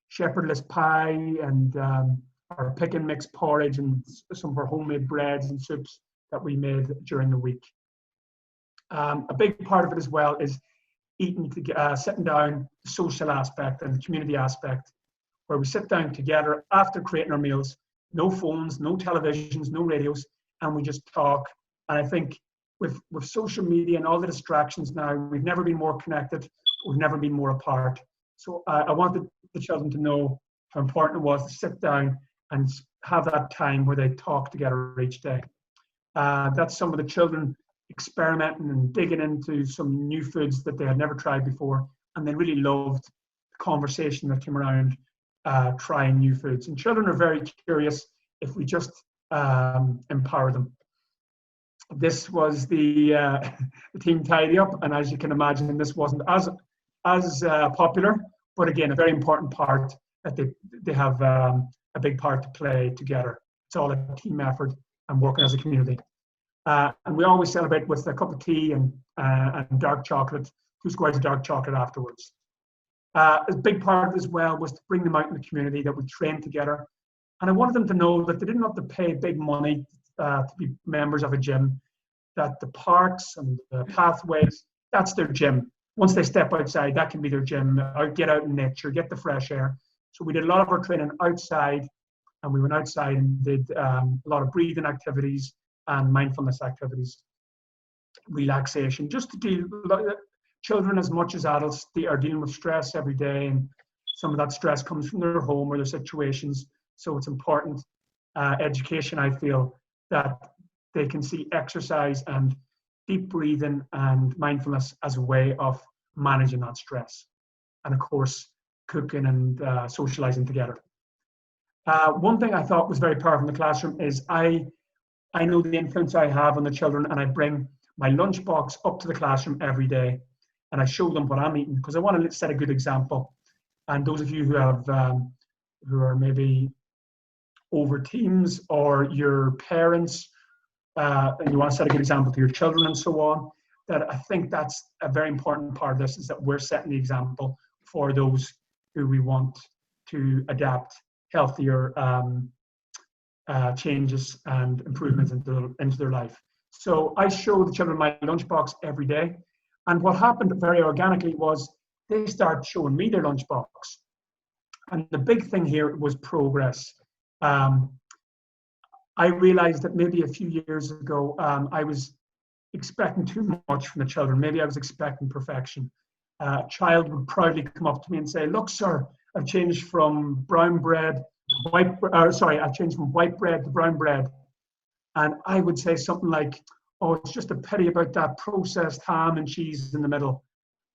shepherdless pie and our pick and mix porridge and some of our homemade breads and soups that we made during the week. A big part of it as well is eating, sitting down, the social aspect and the community aspect, where we sit down together after creating our meals, no phones, no televisions, no radios, and we just talk. And I think with social media and all the distractions now, we've never been more connected, we've never been more apart. So I wanted the children to know how important it was to sit down and have that time where they talk together each day. That's some of the children experimenting and digging into some new foods that they had never tried before, and they really loved the conversation that came around trying new foods. And children are very curious if we just empower them. This was the team tidy up, and as you can imagine, this wasn't as popular, but again, a very important part that they have a big part to play together. It's all a team effort and working as a community. And we always celebrate with a cup of tea and dark chocolate, 2 squares of dark chocolate afterwards. A big part of it as well was to bring them out in the community, that we trained together. And I wanted them to know that they didn't have to pay big money to be members of a gym, that the parks and the pathways, that's their gym. Once they step outside, that can be their gym, get out in nature, get the fresh air. So we did a lot of our training outside, and we went outside and did a lot of breathing activities and mindfulness activities, relaxation, just to deal with children as much as adults. They are dealing with stress every day, and some of that stress comes from their home or their situations. So it's important education, I feel, that they can see exercise and deep breathing and mindfulness as a way of managing that stress. And of course, cooking and socializing together. One thing I thought was very powerful in the classroom is I know the influence I have on the children, and I bring my lunchbox up to the classroom every day, and I show them what I'm eating, because I want to set a good example. And those of you who have who are maybe over teams, or your parents, and you want to set a good example to your children and so on, that I think that's a very important part of this, is that we're setting the example for those who we want to adapt healthier changes and improvements into their life. So I show the children my lunchbox every day. And what happened very organically was they started showing me their lunchbox. And the big thing here was progress. I realized that maybe a few years ago, I was expecting too much from the children. Maybe I was expecting perfection. A child would proudly come up to me and say, "Look, sir, I've changed from brown bread I've changed from white bread to brown bread." And I would say something like, "Oh, it's just a pity about that processed ham and cheese in the middle."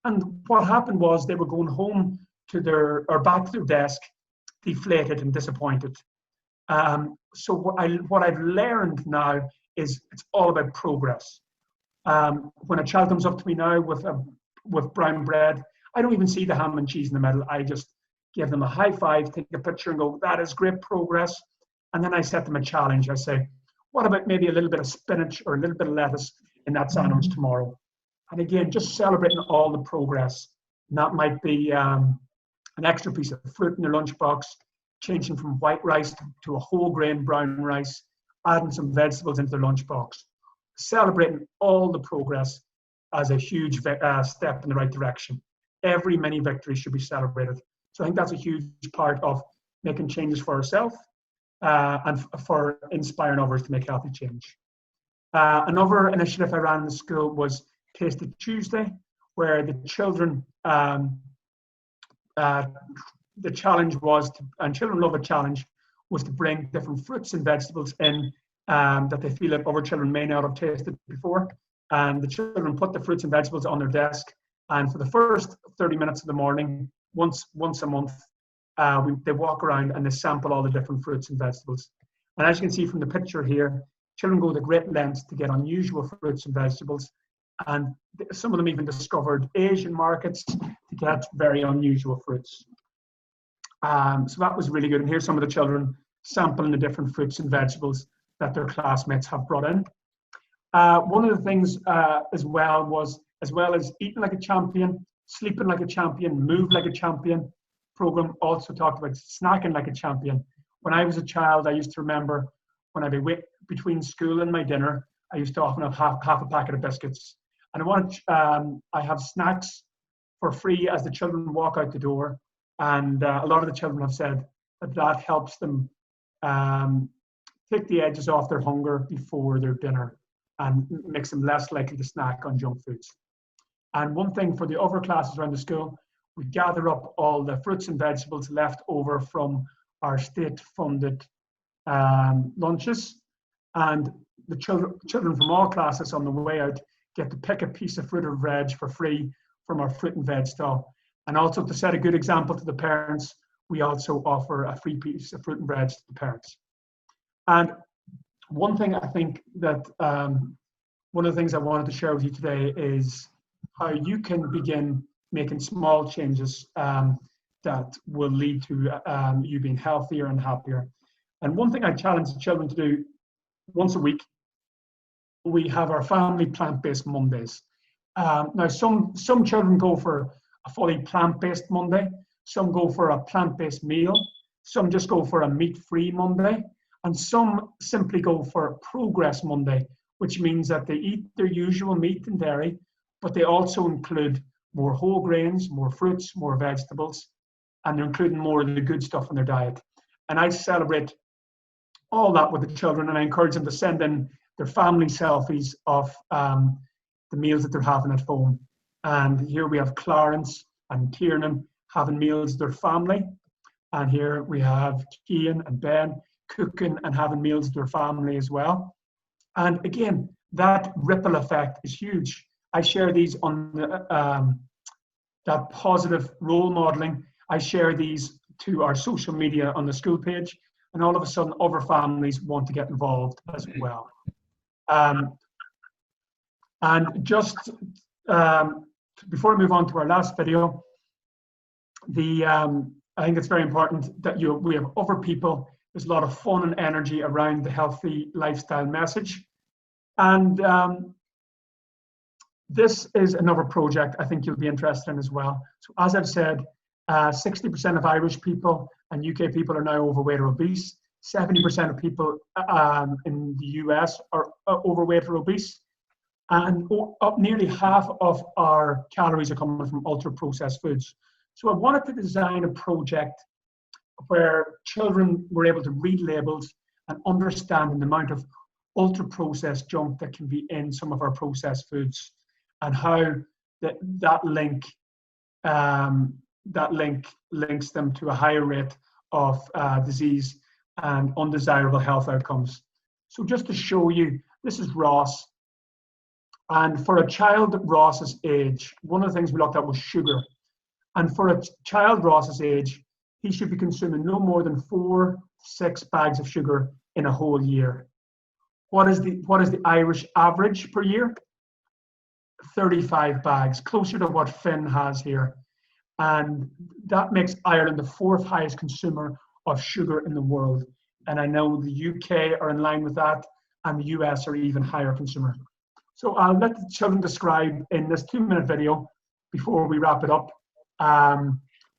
And what happened was they were going home to back to their desk, deflated and disappointed. So what I've learned now is it's all about progress. When a child comes up to me now with brown bread, I don't even see the ham and cheese in the middle. I just give them a high five, take a picture and go, "That is great progress." And then I set them a challenge. I say, "What about maybe a little bit of spinach or a little bit of lettuce in that sandwich tomorrow?" And again, just celebrating all the progress. And that might be an extra piece of fruit in their lunchbox, changing from white rice to a whole grain brown rice, adding some vegetables into their lunchbox. Celebrating all the progress as a huge step in the right direction. Every mini victory should be celebrated. So I think that's a huge part of making changes for ourselves and for inspiring others to make healthy change. Another initiative I ran in the school was Taste It Tuesday, where the children, the challenge was, and children love a challenge, was to bring different fruits and vegetables in that they feel that other children may not have tasted before. And the children put the fruits and vegetables on their desk, and for the first 30 minutes of the morning, once a month, they walk around and they sample all the different fruits and vegetables. And as you can see from the picture here, children go to great lengths to get unusual fruits and vegetables. And some of them even discovered Asian markets to get very unusual fruits. So that was really good. And here's some of the children sampling the different fruits and vegetables that their classmates have brought in. One of the things as well as eating like a champion, sleeping like a champion, move like a champion program also talked about snacking like a champion. When I was a child, I used to remember when I'd be between school and my dinner, I used to often have half a packet of biscuits. And I have snacks for free as the children walk out the door. And a lot of the children have said that helps them take the edges off their hunger before their dinner and makes them less likely to snack on junk foods. And one thing for the other classes around the school, we gather up all the fruits and vegetables left over from our state-funded lunches, and the children from all classes on the way out get to pick a piece of fruit or veg for free from our fruit and veg stall. And also to set a good example to the parents, we also offer a free piece of fruit and veg to the parents. And one thing I think that one of the things I wanted to share with you today is how you can begin making small changes that will lead to you being healthier and happier. And one thing I challenge the children to do once a week, we have our family plant-based Mondays. Now, some children go for a fully plant-based Monday, some go for a plant-based meal, some just go for a meat-free Monday, and some simply go for Progress Monday, which means that they eat their usual meat and dairy, but they also include more whole grains, more fruits, more vegetables, and they're including more of the good stuff in their diet. And I celebrate all that with the children, and I encourage them to send in their family selfies of the meals that they're having at home. And here we have Clarence and Kieran having meals with their family. And here we have Kian and Ben cooking and having meals with their family as well. And again, that ripple effect is huge. I share these on that positive role modeling. I share these to our social media on the school page, and all of a sudden other families want to get involved as well. And just before I move on to our last video, I think it's very important that we have other people. There's a lot of fun and energy around the healthy lifestyle message. And this is another project I think you'll be interested in as well. So as I've said, 60% of Irish people and UK people are now overweight or obese. 70% of people in the US are overweight or obese. And nearly half of our calories are coming from ultra-processed foods. So I wanted to design a project where children were able to read labels and understand the amount of ultra-processed junk that can be in some of our processed foods, and how that link links them to a higher rate of disease and undesirable health outcomes. So just to show you, this is Ross. And for a child at Ross's age, one of the things we looked at was sugar. And for a child Ross's age, he should be consuming no more than 4 to 6 bags of sugar in a whole year. What is the Irish average per year? 35 bags, closer to what Finn has here. And that makes Ireland the 4th highest consumer of sugar in the world. And I know the UK are in line with that, and the US are even higher consumer. So I'll let the children describe in this 2-minute video, before we wrap it up,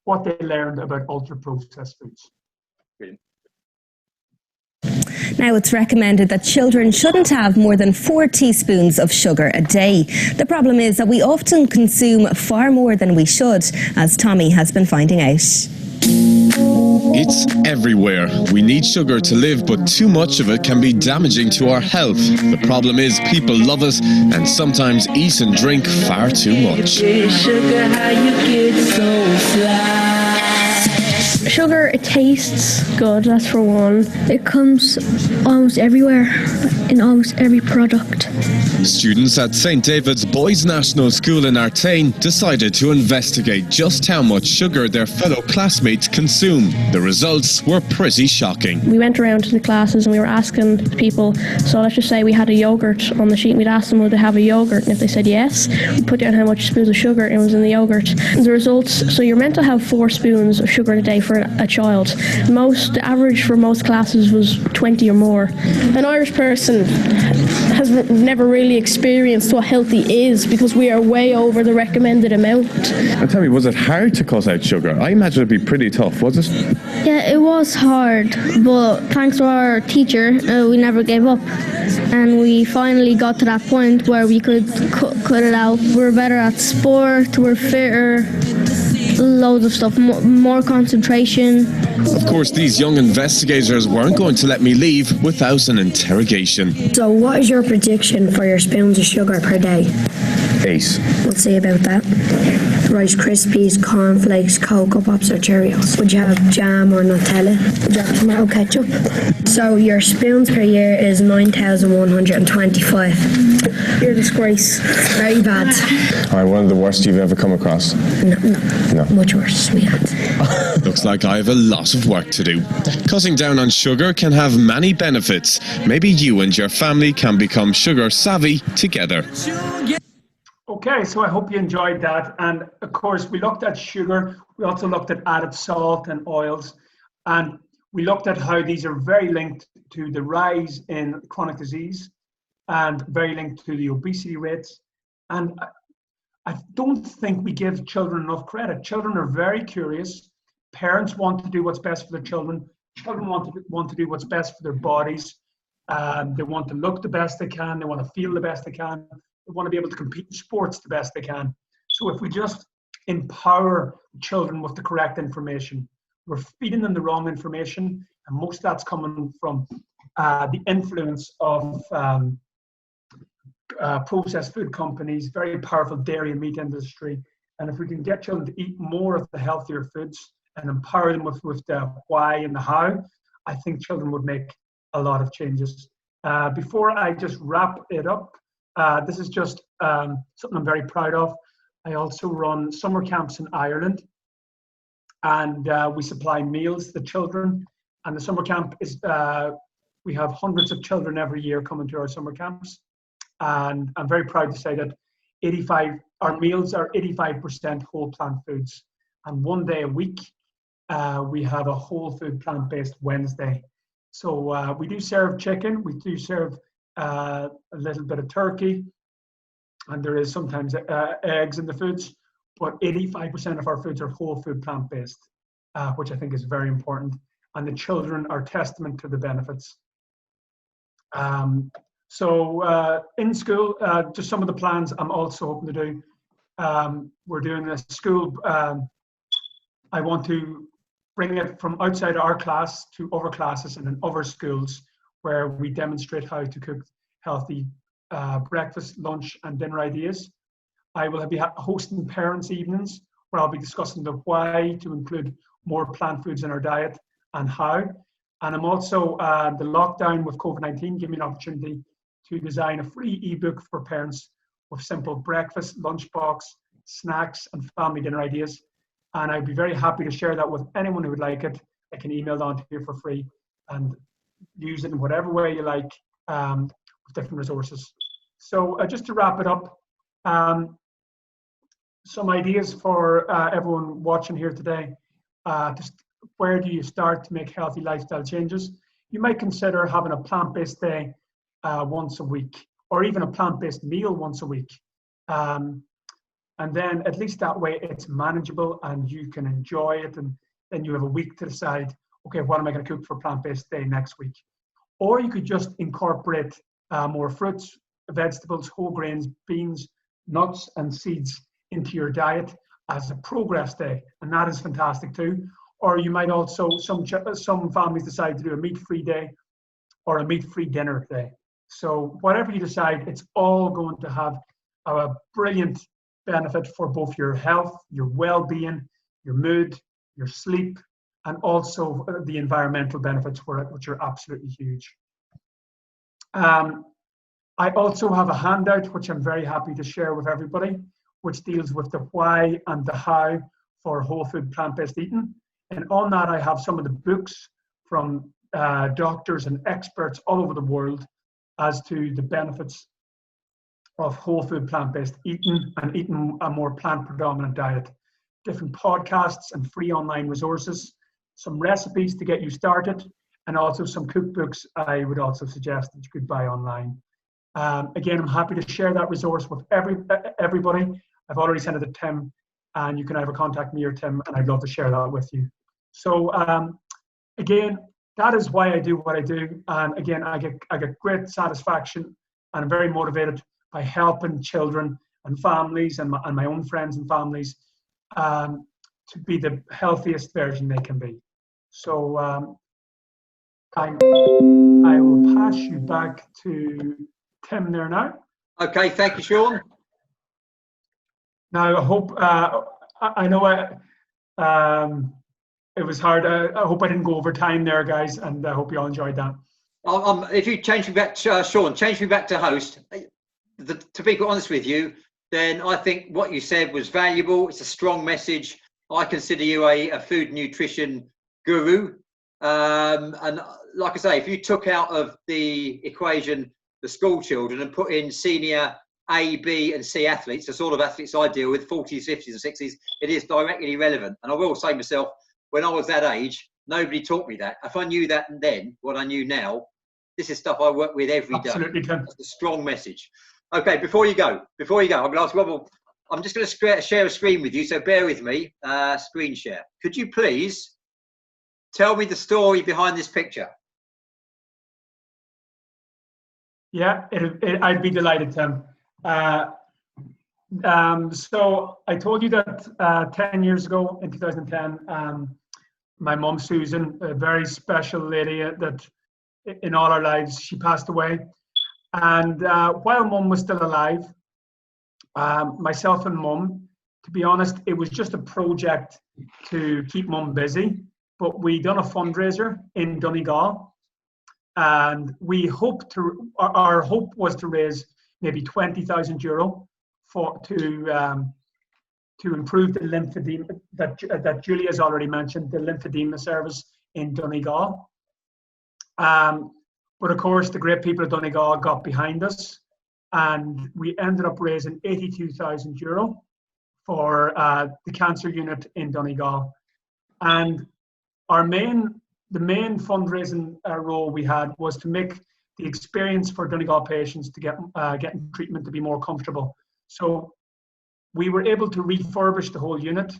what they learned about ultra-processed foods. Brilliant. Now, it's recommended that children shouldn't have more than 4 teaspoons of sugar a day. The problem is that we often consume far more than we should, as Tommy has been finding out. It's everywhere. We need sugar to live, but too much of it can be damaging to our health. The problem is people love it and sometimes eat and drink far too much. Sugar, it tastes good, that's for one. It comes almost everywhere, in almost every product. Students at St David's Boys National School in Artane decided to investigate just how much sugar their fellow classmates consume. The results were pretty shocking. We went around to the classes and we were asking people, so let's just say we had a yoghurt on the sheet, and we'd ask them would they have a yoghurt, and if they said yes, we'd put down how much spoons of sugar it was in the yoghurt. And the results, so you're meant to have 4 spoons of sugar a day for a child. The average for most classes was 20 or more. An Irish person has never really experienced what healthy is because we are way over the recommended amount. And tell me, was it hard to cut out sugar? I imagine it'd be pretty tough, was it? Yeah, it was hard, but thanks to our teacher, we never gave up. And we finally got to that point where we could cut it out. We're better at sport, we're fitter, loads of stuff, more concentration. Of course, these young investigators weren't going to let me leave without an interrogation. So what is your prediction for your spoons of sugar per day? 8. What's say about that? Rice Krispies, cornflakes, Cocoa Pops or Cheerios? Would you have jam or Nutella? Would you have tomato ketchup? So your spoons per year is 9,125. You're a disgrace. Very bad. Alright, one of the worst you've ever come across? No. Much worse, we had. Looks like I have a lot of work to do. Cutting down on sugar can have many benefits. Maybe you and your family can become sugar savvy together. Okay, so I hope you enjoyed that. And of course, we looked at sugar. We also looked at added salt and oils. And we looked at how these are very linked to the rise in chronic disease and very linked to the obesity rates. And I don't think we give children enough credit. Children are very curious. Parents want to do what's best for their children. Children want to do what's best for their bodies. They want to look the best they can. They want to feel the best they can. They want to be able to compete in sports the best they can. So if we just empower children with the correct information, we're feeding them the wrong information, and most of that's coming from the influence of processed food companies, very powerful dairy and meat industry. And if we can get children to eat more of the healthier foods and empower them with the why and the how, I think children would make a lot of changes. Before I just wrap it up, this is just something I'm very proud of. I also run summer camps in Ireland, and we supply meals to the children. And the summer camp is, we have hundreds of children every year coming to our summer camps. And I'm very proud to say that our meals are 85% whole plant foods. And one day a week, we have a whole food plant-based Wednesday. So we do serve chicken, we do serve a little bit of turkey, and there is sometimes eggs in the foods, but 85% of our foods are whole food plant-based, which I think is very important. And the children are testament to the benefits. So in school, just some of the plans I'm also hoping to do. We're doing a school, I want to bring it from outside our class to other classes and in other schools where we demonstrate how to cook healthy breakfast, lunch and dinner ideas. I will be hosting parents' evenings where I'll be discussing the why to include more plant foods in our diet and how. And I'm also, the lockdown with COVID-19 gave me an opportunity to design a free ebook for parents with simple breakfast, lunchbox, snacks and family dinner ideas. And I'd be very happy to share that with anyone who would like it. I can email it on to you for free and use it in whatever way you like with different resources. So just to wrap it up, some ideas for everyone watching here today. Just where do you start to make healthy lifestyle changes? You might consider having a plant-based day once a week, or even a plant-based meal once a week. And then at least that way it's manageable and you can enjoy it, and then you have a week to decide, okay, what am I going to cook for plant-based day next week? Or you could just incorporate more fruits, vegetables, whole grains, beans, nuts and seeds into your diet as a progress day, and that is fantastic too. Or you might also, some families decide to do a meat-free day or a meat-free dinner day. So whatever you decide, it's all going to have a brilliant benefit for both your health, your well-being, your mood, your sleep, and also the environmental benefits for it, which are absolutely huge. I also have a handout, which I'm very happy to share with everybody, which deals with the why and the how for whole food plant-based eating. And on that, I have some of the books from doctors and experts all over the world as to the benefits of whole food plant-based eating and eating a more plant-predominant diet. Different podcasts and free online resources, some recipes to get you started, and also some cookbooks I would also suggest that you could buy online. Again, I'm happy to share that resource with everybody. I've already sent it to Tim, and you can either contact me or Tim, and I'd love to share that with you. So again, that is why I do what I do. And again, I get great satisfaction, and I'm very motivated by helping children and families and my own friends and families to be the healthiest version they can be. So I will pass you back to Tim there now. Okay, thank you, Shaun. Now, I hope, I know it was hard. I hope I didn't go over time there, guys, and I hope you all enjoyed that. If you change me back to Shaun, change me back to host. To be honest with you, then I think what you said was valuable. It's a strong message. I consider you a food nutrition guru. And like I say, if you took out of the equation the school children and put in senior A, B and C athletes, the sort of athletes I deal with, 40s, 50s and 60s, it is directly relevant. And I will say myself, when I was that age, nobody taught me that. If I knew that then, what I knew now, this is stuff I work with every day. Absolutely, Tim. That's a strong message. Okay, before you go, I'm going to ask Rob, I'm just going to share a screen with you, so bear with me, screen share. Could you please tell me the story behind this picture? Yeah, I'd be delighted, Tim. So I told you that 10 years ago in 2010, my mum, Susan, a very special lady that in all our lives, she passed away. And while mum was still alive, myself and mum, to be honest, it was just a project to keep mum busy. But we done a fundraiser in Donegal, and our hope was to raise maybe €20,000 to improve the lymphedema that Julia's already mentioned, the lymphedema service in Donegal. But of course, the great people of Donegal got behind us, and we ended up raising €82,000 for the cancer unit in Donegal. And the main fundraising role we had was to make the experience for Donegal patients to getting treatment to be more comfortable. So we were able to refurbish the whole unit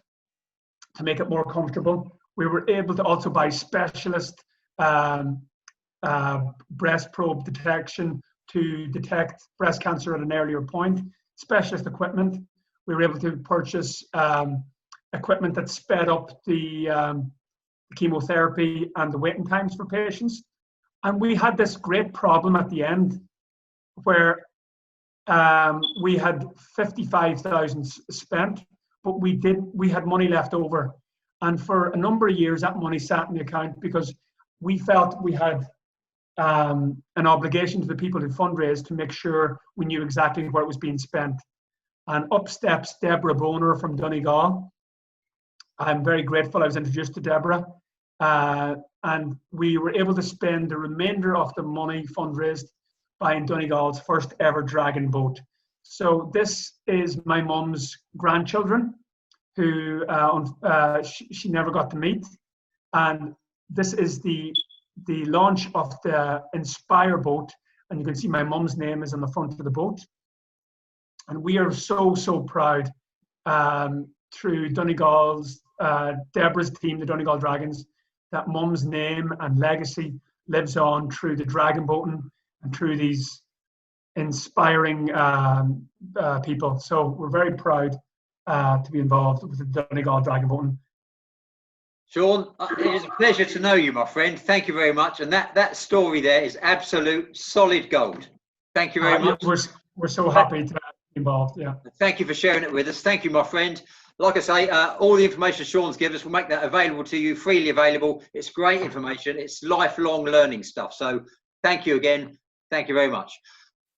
to make it more comfortable. We were able to also buy specialist breast probe detection to detect breast cancer at an earlier point, specialist equipment. We were able to purchase equipment that sped up the chemotherapy and the waiting times for patients. And we had this great problem at the end where we had 55,000 spent, but we had money left over. And for a number of years, that money sat in the account because we felt we had an obligation to the people who fundraised to make sure we knew exactly where it was being spent. And up steps Deborah Boner from Donegal. I'm very grateful I was introduced to Deborah. And we were able to spend the remainder of the money fundraised buying Donegal's first ever dragon boat. So this is my mum's grandchildren who she never got to meet. And this is the launch of the Inspire boat. And you can see my mum's name is on the front of the boat. And we are so, so proud through Donegal's, Deborah's team, the Donegal Dragons, that mum's name and legacy lives on through the dragon boating and through these inspiring people. So we're very proud to be involved with the Donegal dragon boating. Shaun, it is a pleasure to know you, my friend. Thank you very much. And that story there is absolute solid gold. Thank you very much. We're so happy to be involved. Yeah. Thank you for sharing it with us. Thank you, my friend. Like I say, all the information Shaun's given us, we'll make that available to you, freely available. It's great information. It's lifelong learning stuff. So thank you again. Thank you very much.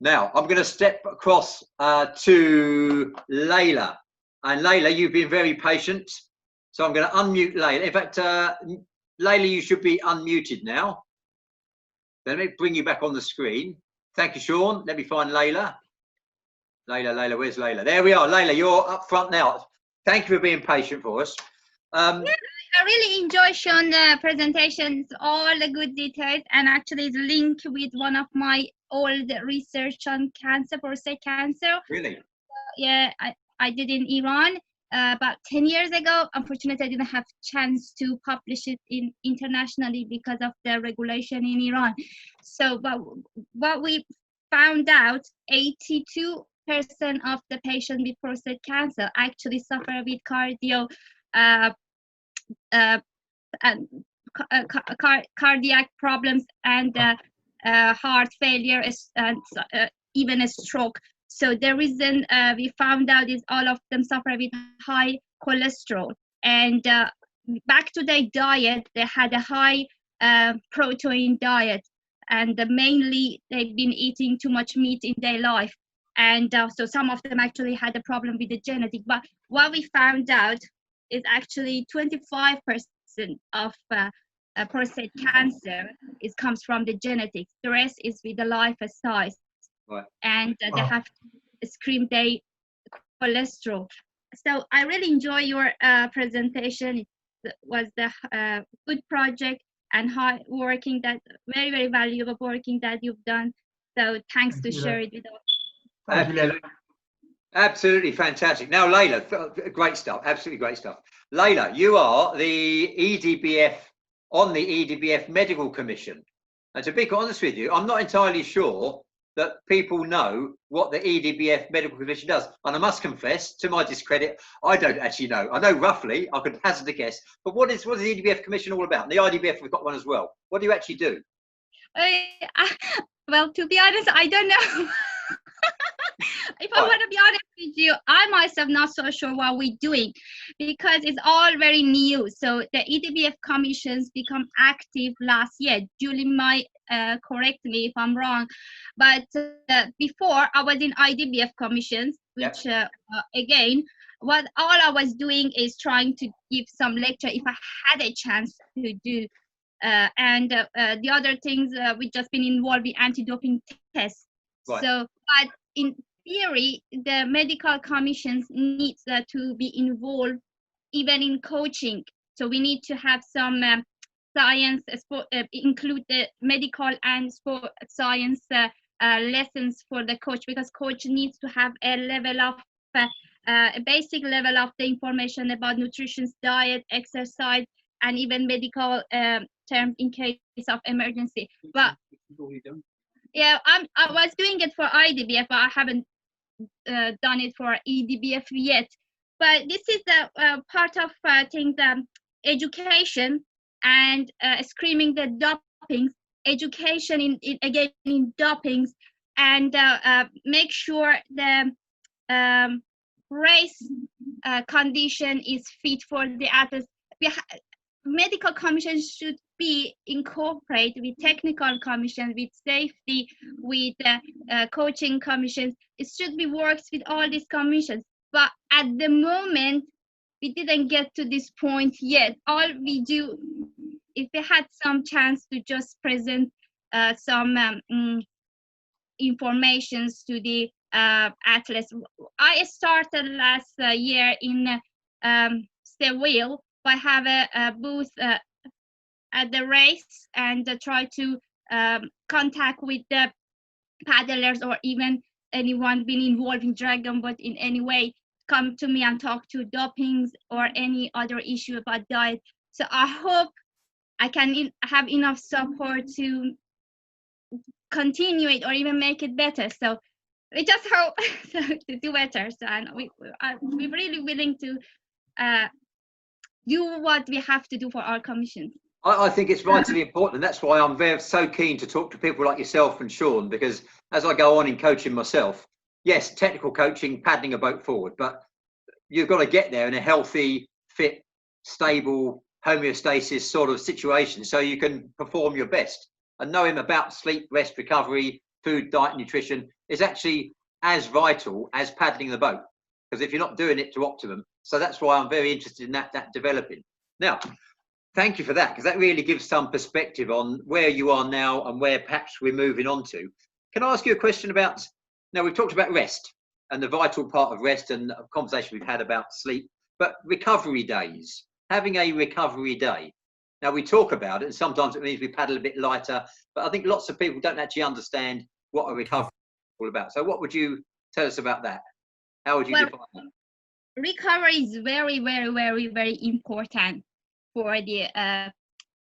Now, I'm going to step across to Leila. And Leila, you've been very patient. So I'm going to unmute Leila. In fact, Leila, you should be unmuted now. Let me bring you back on the screen. Thank you, Shaun. Let me find Leila. Leila, where's Leila? There we are. Leila, you're up front now. Thank you for being patient for us. I really enjoy Shaun's presentations, all the good details, and actually it's linked with one of my old research on cancer, prostate cancer. Really? Yeah, I did in Iran about 10 years ago. Unfortunately, I didn't have chance to publish it internationally because of the regulation in Iran. So, but what we found out, 82% of the patients with prostate cancer actually suffer with cardiac problems and heart failure and even a stroke. So the reason we found out is all of them suffer with high cholesterol, and back to their diet, they had a high protein diet, and mainly they've been eating too much meat in their life, and so some of them actually had a problem with the genetic. But what we found out is actually 25% of prostate cancer comes from the genetics. The rest is with the lifestyle. Right. And they have to screen their cholesterol. So I really enjoy your presentation. It was the good project and hard working, that very, very valuable working that you've done. So thanks to share it with us. Thank you, Leila. Absolutely fantastic. Now, Leila, great stuff. Absolutely great stuff. Leila, you are the EDBF on the EDBF Medical Commission. And to be quite honest with you, I'm not entirely sure that people know what the EDBF Medical Commission does. And I must confess, to my discredit, I don't actually know. I know roughly, I could hazard a guess. But what is the EDBF Commission all about? And the IDBF, we've got one as well. What do you actually do? Well, to be honest, I don't know. If I want to be honest with you, I myself not so sure what we're doing, because it's all very new. So the EDBF commissions become active last year. Julie might correct me if I'm wrong, but before I was in IDBF commissions, which again, what all I was doing is trying to give some lecture if I had a chance to do. And the other things, we've just been involved in anti-doping tests. Right. So, but in theory, the medical commissions need to be involved even in coaching. So we need to have some science, include the medical and sport science lessons for the coach, because coach needs to have a level of a basic level of the information about nutrition, diet, exercise, and even medical terms in case of emergency. But yeah, I was doing it for IDBF, but I haven't done it for EDBF yet. But this is the part of things, education and screening the dopings, education in dopings, and make sure the race condition is fit for the athletes. Medical commissions should be incorporated with technical commissions, with safety, with coaching commissions. It should be works with all these commissions. But at the moment, we didn't get to this point yet. All we do, if we had some chance to just present some informations to the athletes. I started last year in Seville. I have a booth at the race and try to contact with the paddlers or even anyone been involved in dragon boat in any way, come to me and talk to dopings or any other issue about diet. So I hope I can have enough support to continue it or even make it better. So we just hope to do better. So, and we're really willing to do what we have to do for our commission. I think it's vitally important, and that's why I'm so keen to talk to people like yourself and Shaun, because as I go on in coaching myself, yes, technical coaching, paddling a boat forward, but you've got to get there in a healthy, fit, stable, homeostasis sort of situation so you can perform your best. And knowing about sleep, rest, recovery, food, diet, nutrition is actually as vital as paddling the boat, because if you're not doing it to optimum. So that's why I'm very interested in that developing. Now, thank you for that, because that really gives some perspective on where you are now and where perhaps we're moving on to. Can I ask you a question about, now we've talked about rest and the vital part of rest and a conversation we've had about sleep, but recovery days, having a recovery day. Now we talk about it and sometimes it means we paddle a bit lighter, but I think lots of people don't actually understand what a recovery is all about. So what would you tell us about that? How would you define that? Recovery is very, very, very, very important for the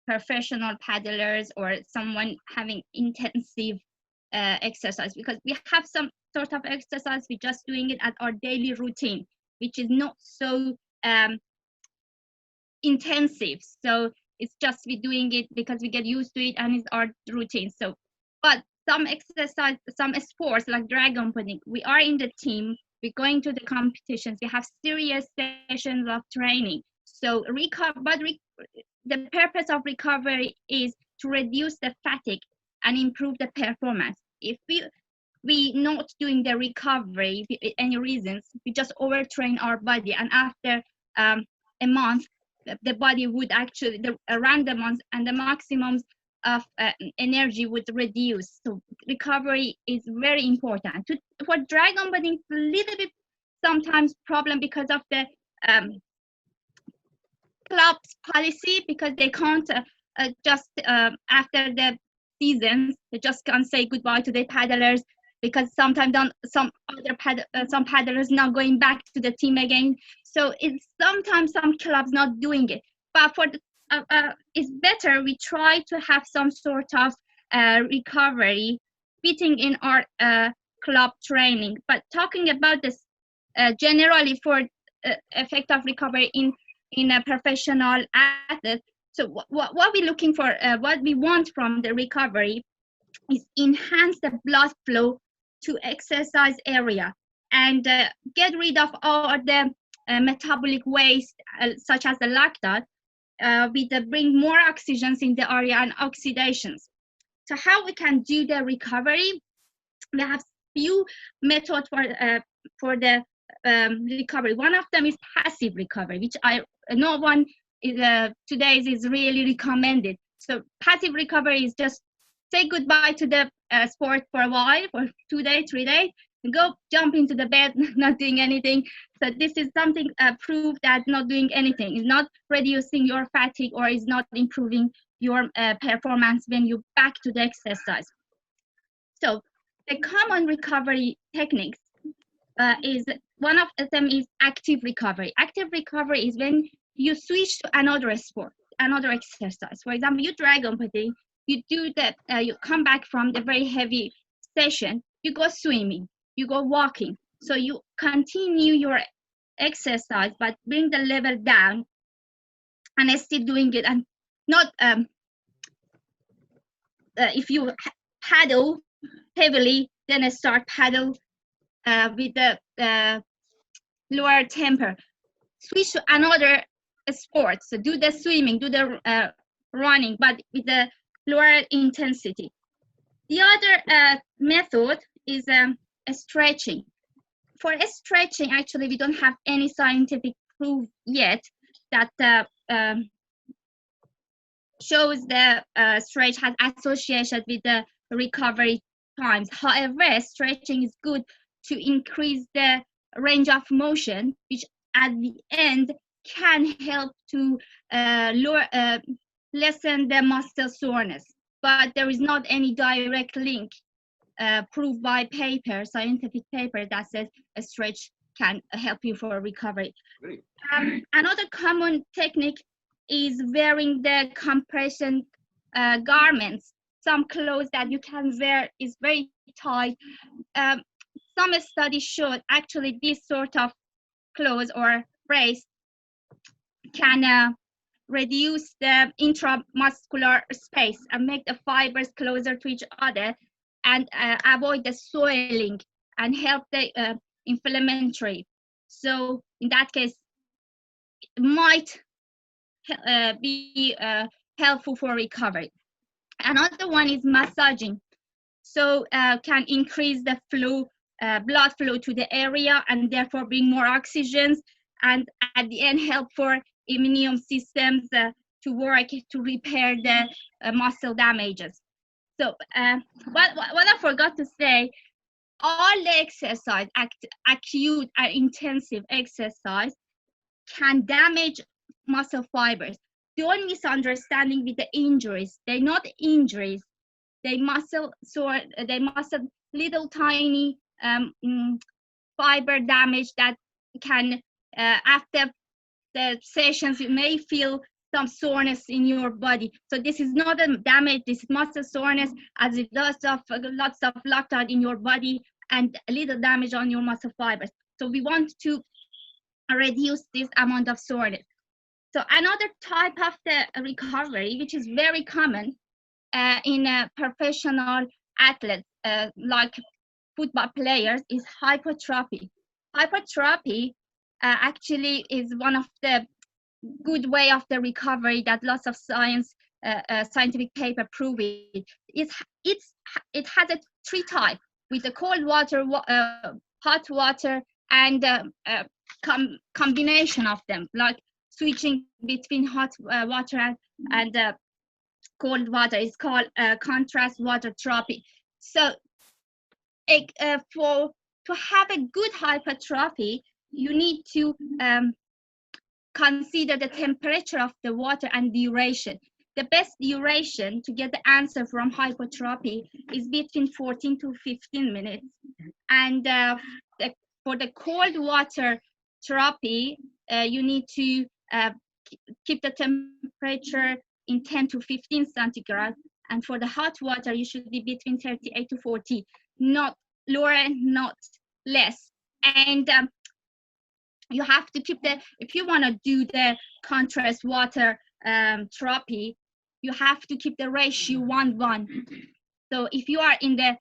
professional paddlers or someone having intensive exercise, because we have some sort of exercise, we're just doing it at our daily routine, which is not so intensive. So it's just we doing it because we get used to it and it's our routine. So, but some exercise, some sports like dragon boating, we are in the team, we're going to the competitions, we have serious sessions of training. So the purpose of recovery is to reduce the fatigue and improve the performance. If we not doing the recovery for any reasons, we just overtrain our body, and after a month, the body would actually, around the month, and the maximums of energy would reduce. So recovery is very important. For dragon boating, it's a little bit sometimes problem because of the club's policy, because they can't just after the seasons, they just can't say goodbye to their paddlers, because sometimes some paddlers not going back to the team again. So it's sometimes some clubs not doing it. But for the, it's better we try to have some sort of recovery fitting in our club training. But talking about this generally for effect of recovery in a professional athlete. So what we're looking for, what we want from the recovery is enhance the blood flow to exercise area and get rid of all the metabolic waste such as the lactate, bring more oxygens in the area and oxidations. So how we can do the recovery? We have few methods for the recovery. One of them is passive recovery, which no one is today is really recommended. So passive recovery is just say goodbye to the sport for a while, for 2 days, 3 days, and go jump into the bed, not doing anything. So this is something proved that not doing anything is not reducing your fatigue or is not improving your performance when you back to the exercise. So the common recovery techniques is one of them is active recovery. Active recovery is when you switch to another sport, another exercise. For example, you dragon boating, you do that, you come back from the very heavy session, you go swimming, you go walking. So you continue your exercise, but bring the level down and still doing it. And not, if you paddle heavily, then start paddle with the lower temper. Switch to another sport. So do the swimming, do the running, but with the lower intensity. The other method is stretching. For stretching, actually, we don't have any scientific proof yet that shows the stretch has association with the recovery times. However, stretching is good to increase the range of motion, which at the end can help to lessen the muscle soreness. But there is not any direct link proved by scientific paper that says a stretch can help you for recovery. Really? Another common technique is wearing the compression garments. Some clothes that you can wear is very tight. Some studies showed actually this sort of clothes or brace can reduce the intramuscular space and make the fibers closer to each other and avoid the swelling and help the inflammatory. So in that case, it might be helpful for recovery. Another one is massaging. so can increase the flow, blood flow to the area, and therefore bring more oxygen, and at the end help for immune systems to work to repair the muscle damages. So what I forgot to say, all the exercise, acute and intensive exercise, can damage muscle fibers. Don't misunderstanding with the injuries. They're not injuries. They muscle sore. They muscle little tiny fiber damage that can after the sessions you may feel some soreness in your body. So this is not a damage. This is muscle soreness as it does of lots of loctite in your body and a little damage on your muscle fibers. So we want to reduce this amount of soreness. So another type of the recovery, which is very common in professional athletes like football players, is hypertrophy. Hypertrophy actually is one of the good way of the recovery that lots of scientific paper prove it. It has a three type with the cold water, hot water, and combination of them, like switching between hot water and cold water is called contrast water therapy. So to have a good hypertrophy, you need to consider the temperature of the water and duration. The best duration to get the answer from hypertrophy is between 14 to 15 minutes. And for the cold water therapy, you need to keep the temperature in 10 to 15 centigrade. And for the hot water, you should be between 38 to 40, not lower, not less. And you have to keep if you want to do the contrast water therapy, you have to keep the ratio 1:1. So if you are in the,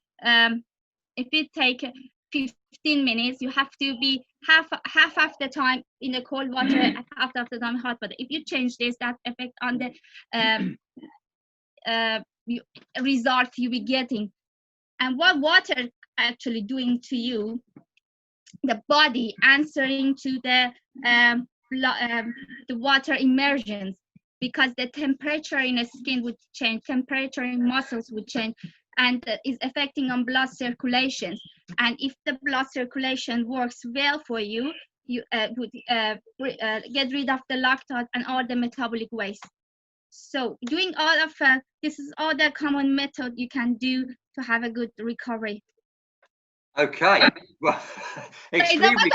if you take 15 minutes, you have to be half of the time in the cold water and half of the time hot water. If you change this, that affect on the result you be getting. And what water actually doing to you, the body answering to the water immersions, because the temperature in the skin would change, temperature in muscles would change, and is affecting on blood circulation. And if the blood circulation works well for you, you would get rid of the lactate and all the metabolic waste. So doing all of this is all the common method you can do to have a good recovery. Okay, well, extremely.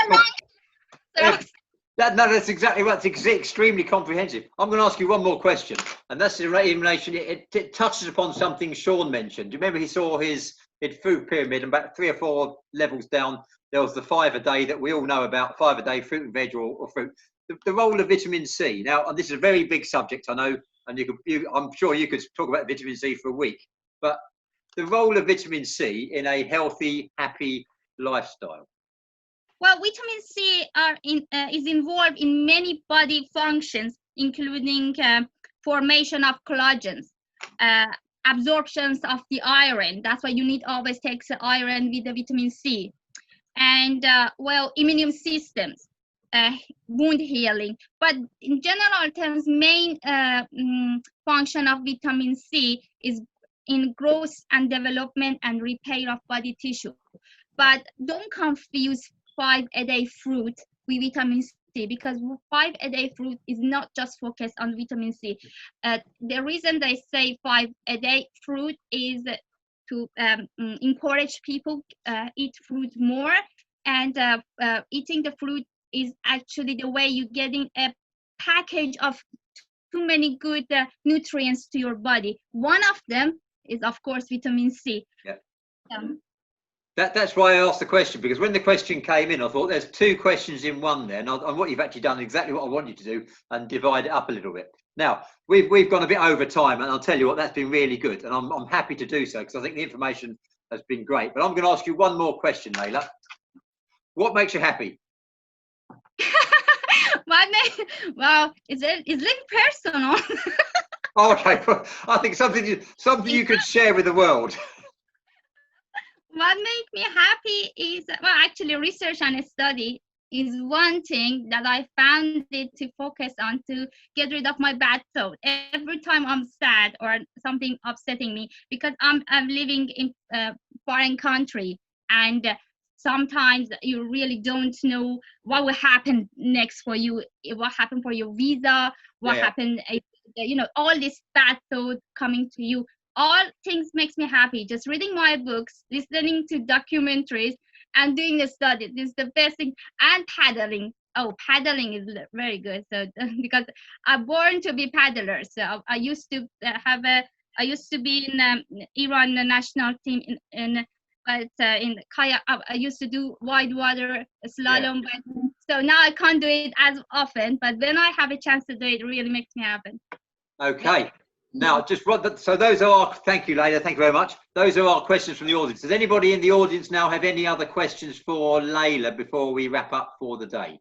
That's exactly right. It's extremely comprehensive. I'm going to ask you one more question, and that's in relation. It touches upon something Shaun mentioned. Do you remember he saw his food pyramid, and about 3 or 4 levels down, there was the 5 a day that we all know about, 5 a day fruit and veg or fruit. The role of vitamin C. Now, and this is a very big subject, I know, and I'm sure you could talk about vitamin C for a week, but the role of vitamin C in a healthy, happy lifestyle. Well, vitamin C is involved in many body functions, including formation of collagens, absorptions of the iron. That's why you need always take the iron with the vitamin C. And well, immune systems, wound healing. But in general terms, main function of vitamin C is in growth and development and repair of body tissue. But don't confuse 5 a day fruit with vitamin C, because 5 a day fruit is not just focused on vitamin C. The reason they say 5 a day fruit is to encourage people eat fruit more, and eating the fruit is actually the way you're getting a package of too many good nutrients to your body. One of them is, of course, vitamin C. Yeah. That's why I asked the question, because when the question came in, I thought there's 2 questions in one there, and what you've actually done exactly what I want you to do, and divide it up a little bit. Now, we've gone a bit over time, and I'll tell you what, that's been really good, and I'm happy to do so, because I think the information has been great. But I'm going to ask you one more question, Leila. What makes you happy? Well, it's like personal. Oh, okay, I think something you could share with the world. what makes me happy is, well, actually research and study is one thing that I found it to focus on to get rid of my bad thought. Every time I'm sad or something upsetting me, because I'm living in a foreign country, and sometimes you really don't know what will happen next for you, what happened for your visa, what happened, you know, all this bad thought coming to you. All things makes me happy. Just reading my books, listening to documentaries, and doing the study. This is the best thing. And paddling. Oh, paddling is very good. So because I'm born to be paddler. So I used to I used to be in Iran national team in kayak. I used to do wide water slalom. But, so now I can't do it as often. But when I have a chance to do it, it really makes me happy. Okay. Now, so those are thank you, Leila. Thank you very much. Those are our questions from the audience. Does anybody in the audience now have any other questions for Leila before we wrap up for the day?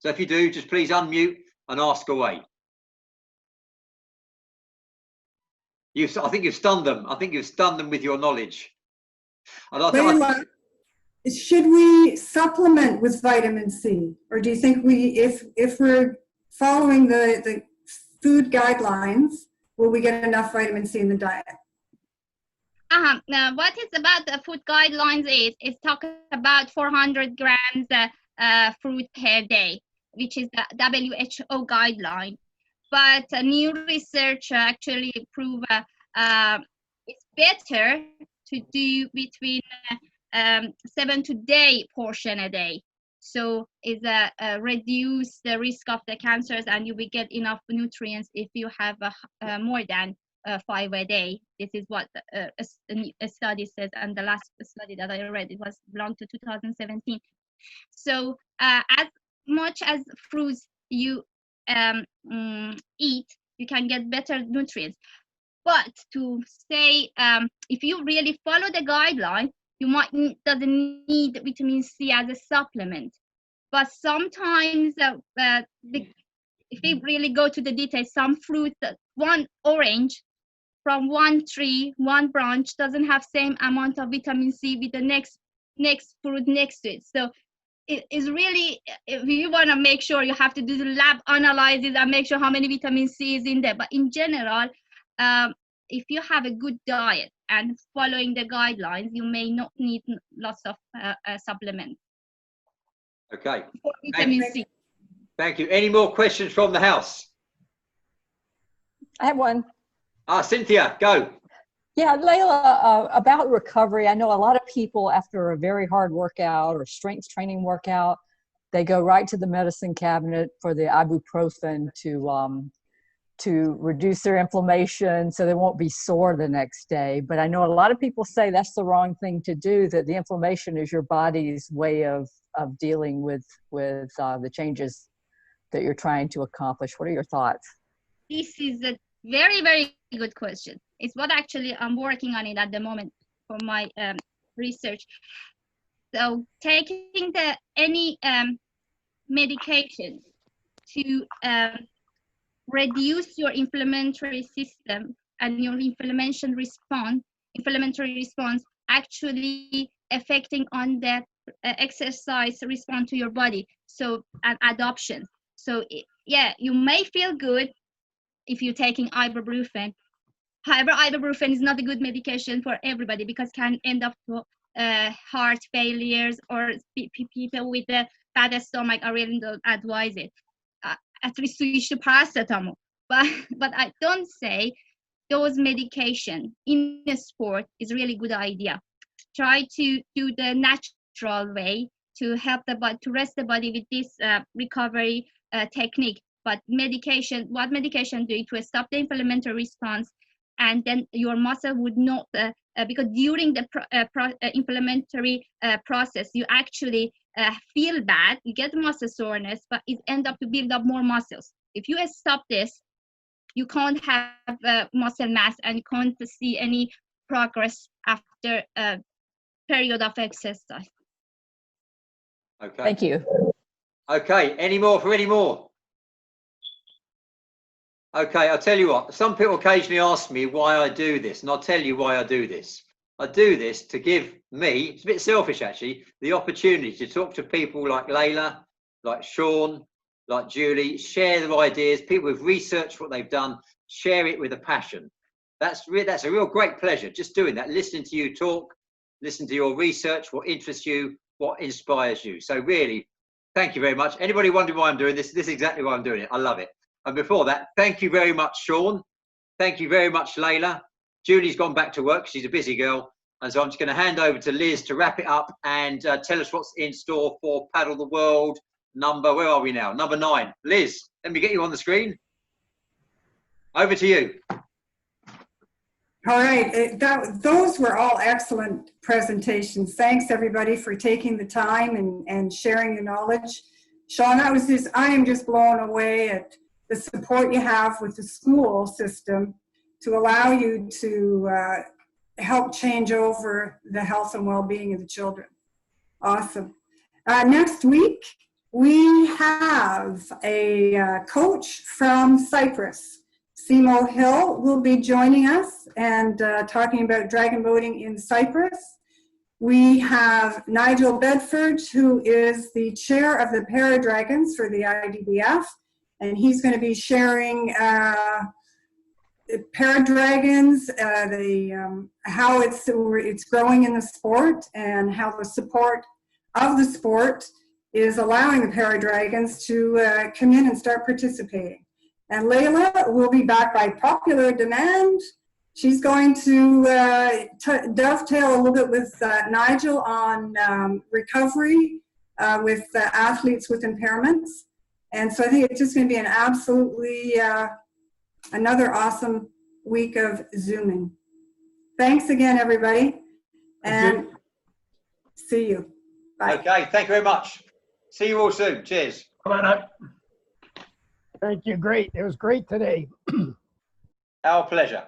So if you do, just please unmute and ask away. I think you've stunned them. I think you've stunned them with your knowledge. Leila, should we supplement with vitamin C, or do you think if we're following the food guidelines, will we get enough vitamin C in the diet? Now, what is about the food guidelines is talking about 400 grams fruit per day, which is the WHO guideline. But new research actually prove it's better to do between 7 to 8 portion a day. So it's reduce the risk of the cancers, and you will get enough nutrients if you have more than 5 a day. This is what a study says, and the last study that I read, it was belonged to 2017. So as much as fruits you eat, you can get better nutrients. But to say, if you really follow the guideline, you doesn't need vitamin C as a supplement. But sometimes, if we really go to the details, some fruit, one orange from one tree, one branch, doesn't have same amount of vitamin C with the next fruit next to it. So it is really, if you want to make sure, you have to do the lab analysis and make sure how many vitamin C is in there. But in general, if you have a good diet and following the guidelines, you may not need lots of supplements. Okay. For vitamin C. Thank you. Any more questions from the house? I have one. Cynthia, go. Yeah, Leila, about recovery. I know a lot of people after a very hard workout or strength training workout, they go right to the medicine cabinet for the ibuprofen to reduce their inflammation so they won't be sore the next day. But I know a lot of people say that's the wrong thing to do, that the inflammation is your body's way of dealing with the changes that you're trying to accomplish. What are your thoughts? This is a very, very good question. It's what actually I'm working on it at the moment for my research. So taking any medication to reduce your inflammatory system and your inflammatory response actually affecting on the exercise response to your body. So an adoption. So yeah, you may feel good if you're taking ibuprofen. However, ibuprofen is not a good medication for everybody because can end up to heart failures, or people with a bad stomach. I really don't advise it. At least switch to paracetamol. But I don't say those medication in the sport is really good idea. Try to do the natural way to help the body, to rest the body with this recovery technique. But what medication do to stop the inflammatory response, and then your muscle would not, because during the inflammatory process, you actually feel bad, you get muscle soreness, but it ends up to build up more muscles. If you stop this, you can't have muscle mass and you can't see any progress after a period of exercise. Okay. Thank you. Okay, any more for any more? Okay, I'll tell you what, some people occasionally ask me why I do this, and I'll tell you why I do this. I do this to give me, it's a bit selfish actually, the opportunity to talk to people like Leila, like Shaun, like Julie, share their ideas, people who've researched what they've done, share it with a passion. That's a real great pleasure, just doing that, listening to you talk, listening to your research, what interests you, what inspires you. So really, thank you very much. Anybody wondering why I'm doing this? This is exactly why I'm doing it. I love it. And before that, thank you very much, Shaun. Thank you very much, Leila. Julie's gone back to work. She's a busy girl. And so I'm just going to hand over to Liz to wrap it up and tell us what's in store for Paddle the World number, where are we now? Number 9. Liz, let me get you on the screen. Over to you. All right, those were all excellent presentations. Thanks everybody for taking the time and sharing your knowledge. Shaun, I am just blown away at the support you have with the school system to allow you to help change over the health and well-being of the children. Awesome. Next week, we have a coach from Cyprus. Simo Hill will be joining us and talking about dragon boating in Cyprus. We have Nigel Bedford, who is the chair of the Paradragons for the IDBF, and he's going to be sharing Paradragons, how it's growing in the sport and how the support of the sport is allowing the Paradragons to come in and start participating. And Leila will be back by popular demand. She's going to dovetail a little bit with Nigel on recovery with athletes with impairments. And so I think it's just going to be an absolutely another awesome week of Zooming. Thanks again, everybody. And see you. Bye. Okay, thank you very much. See you all soon. Cheers. Bye-bye. Thank you. Great. It was great today. Our pleasure.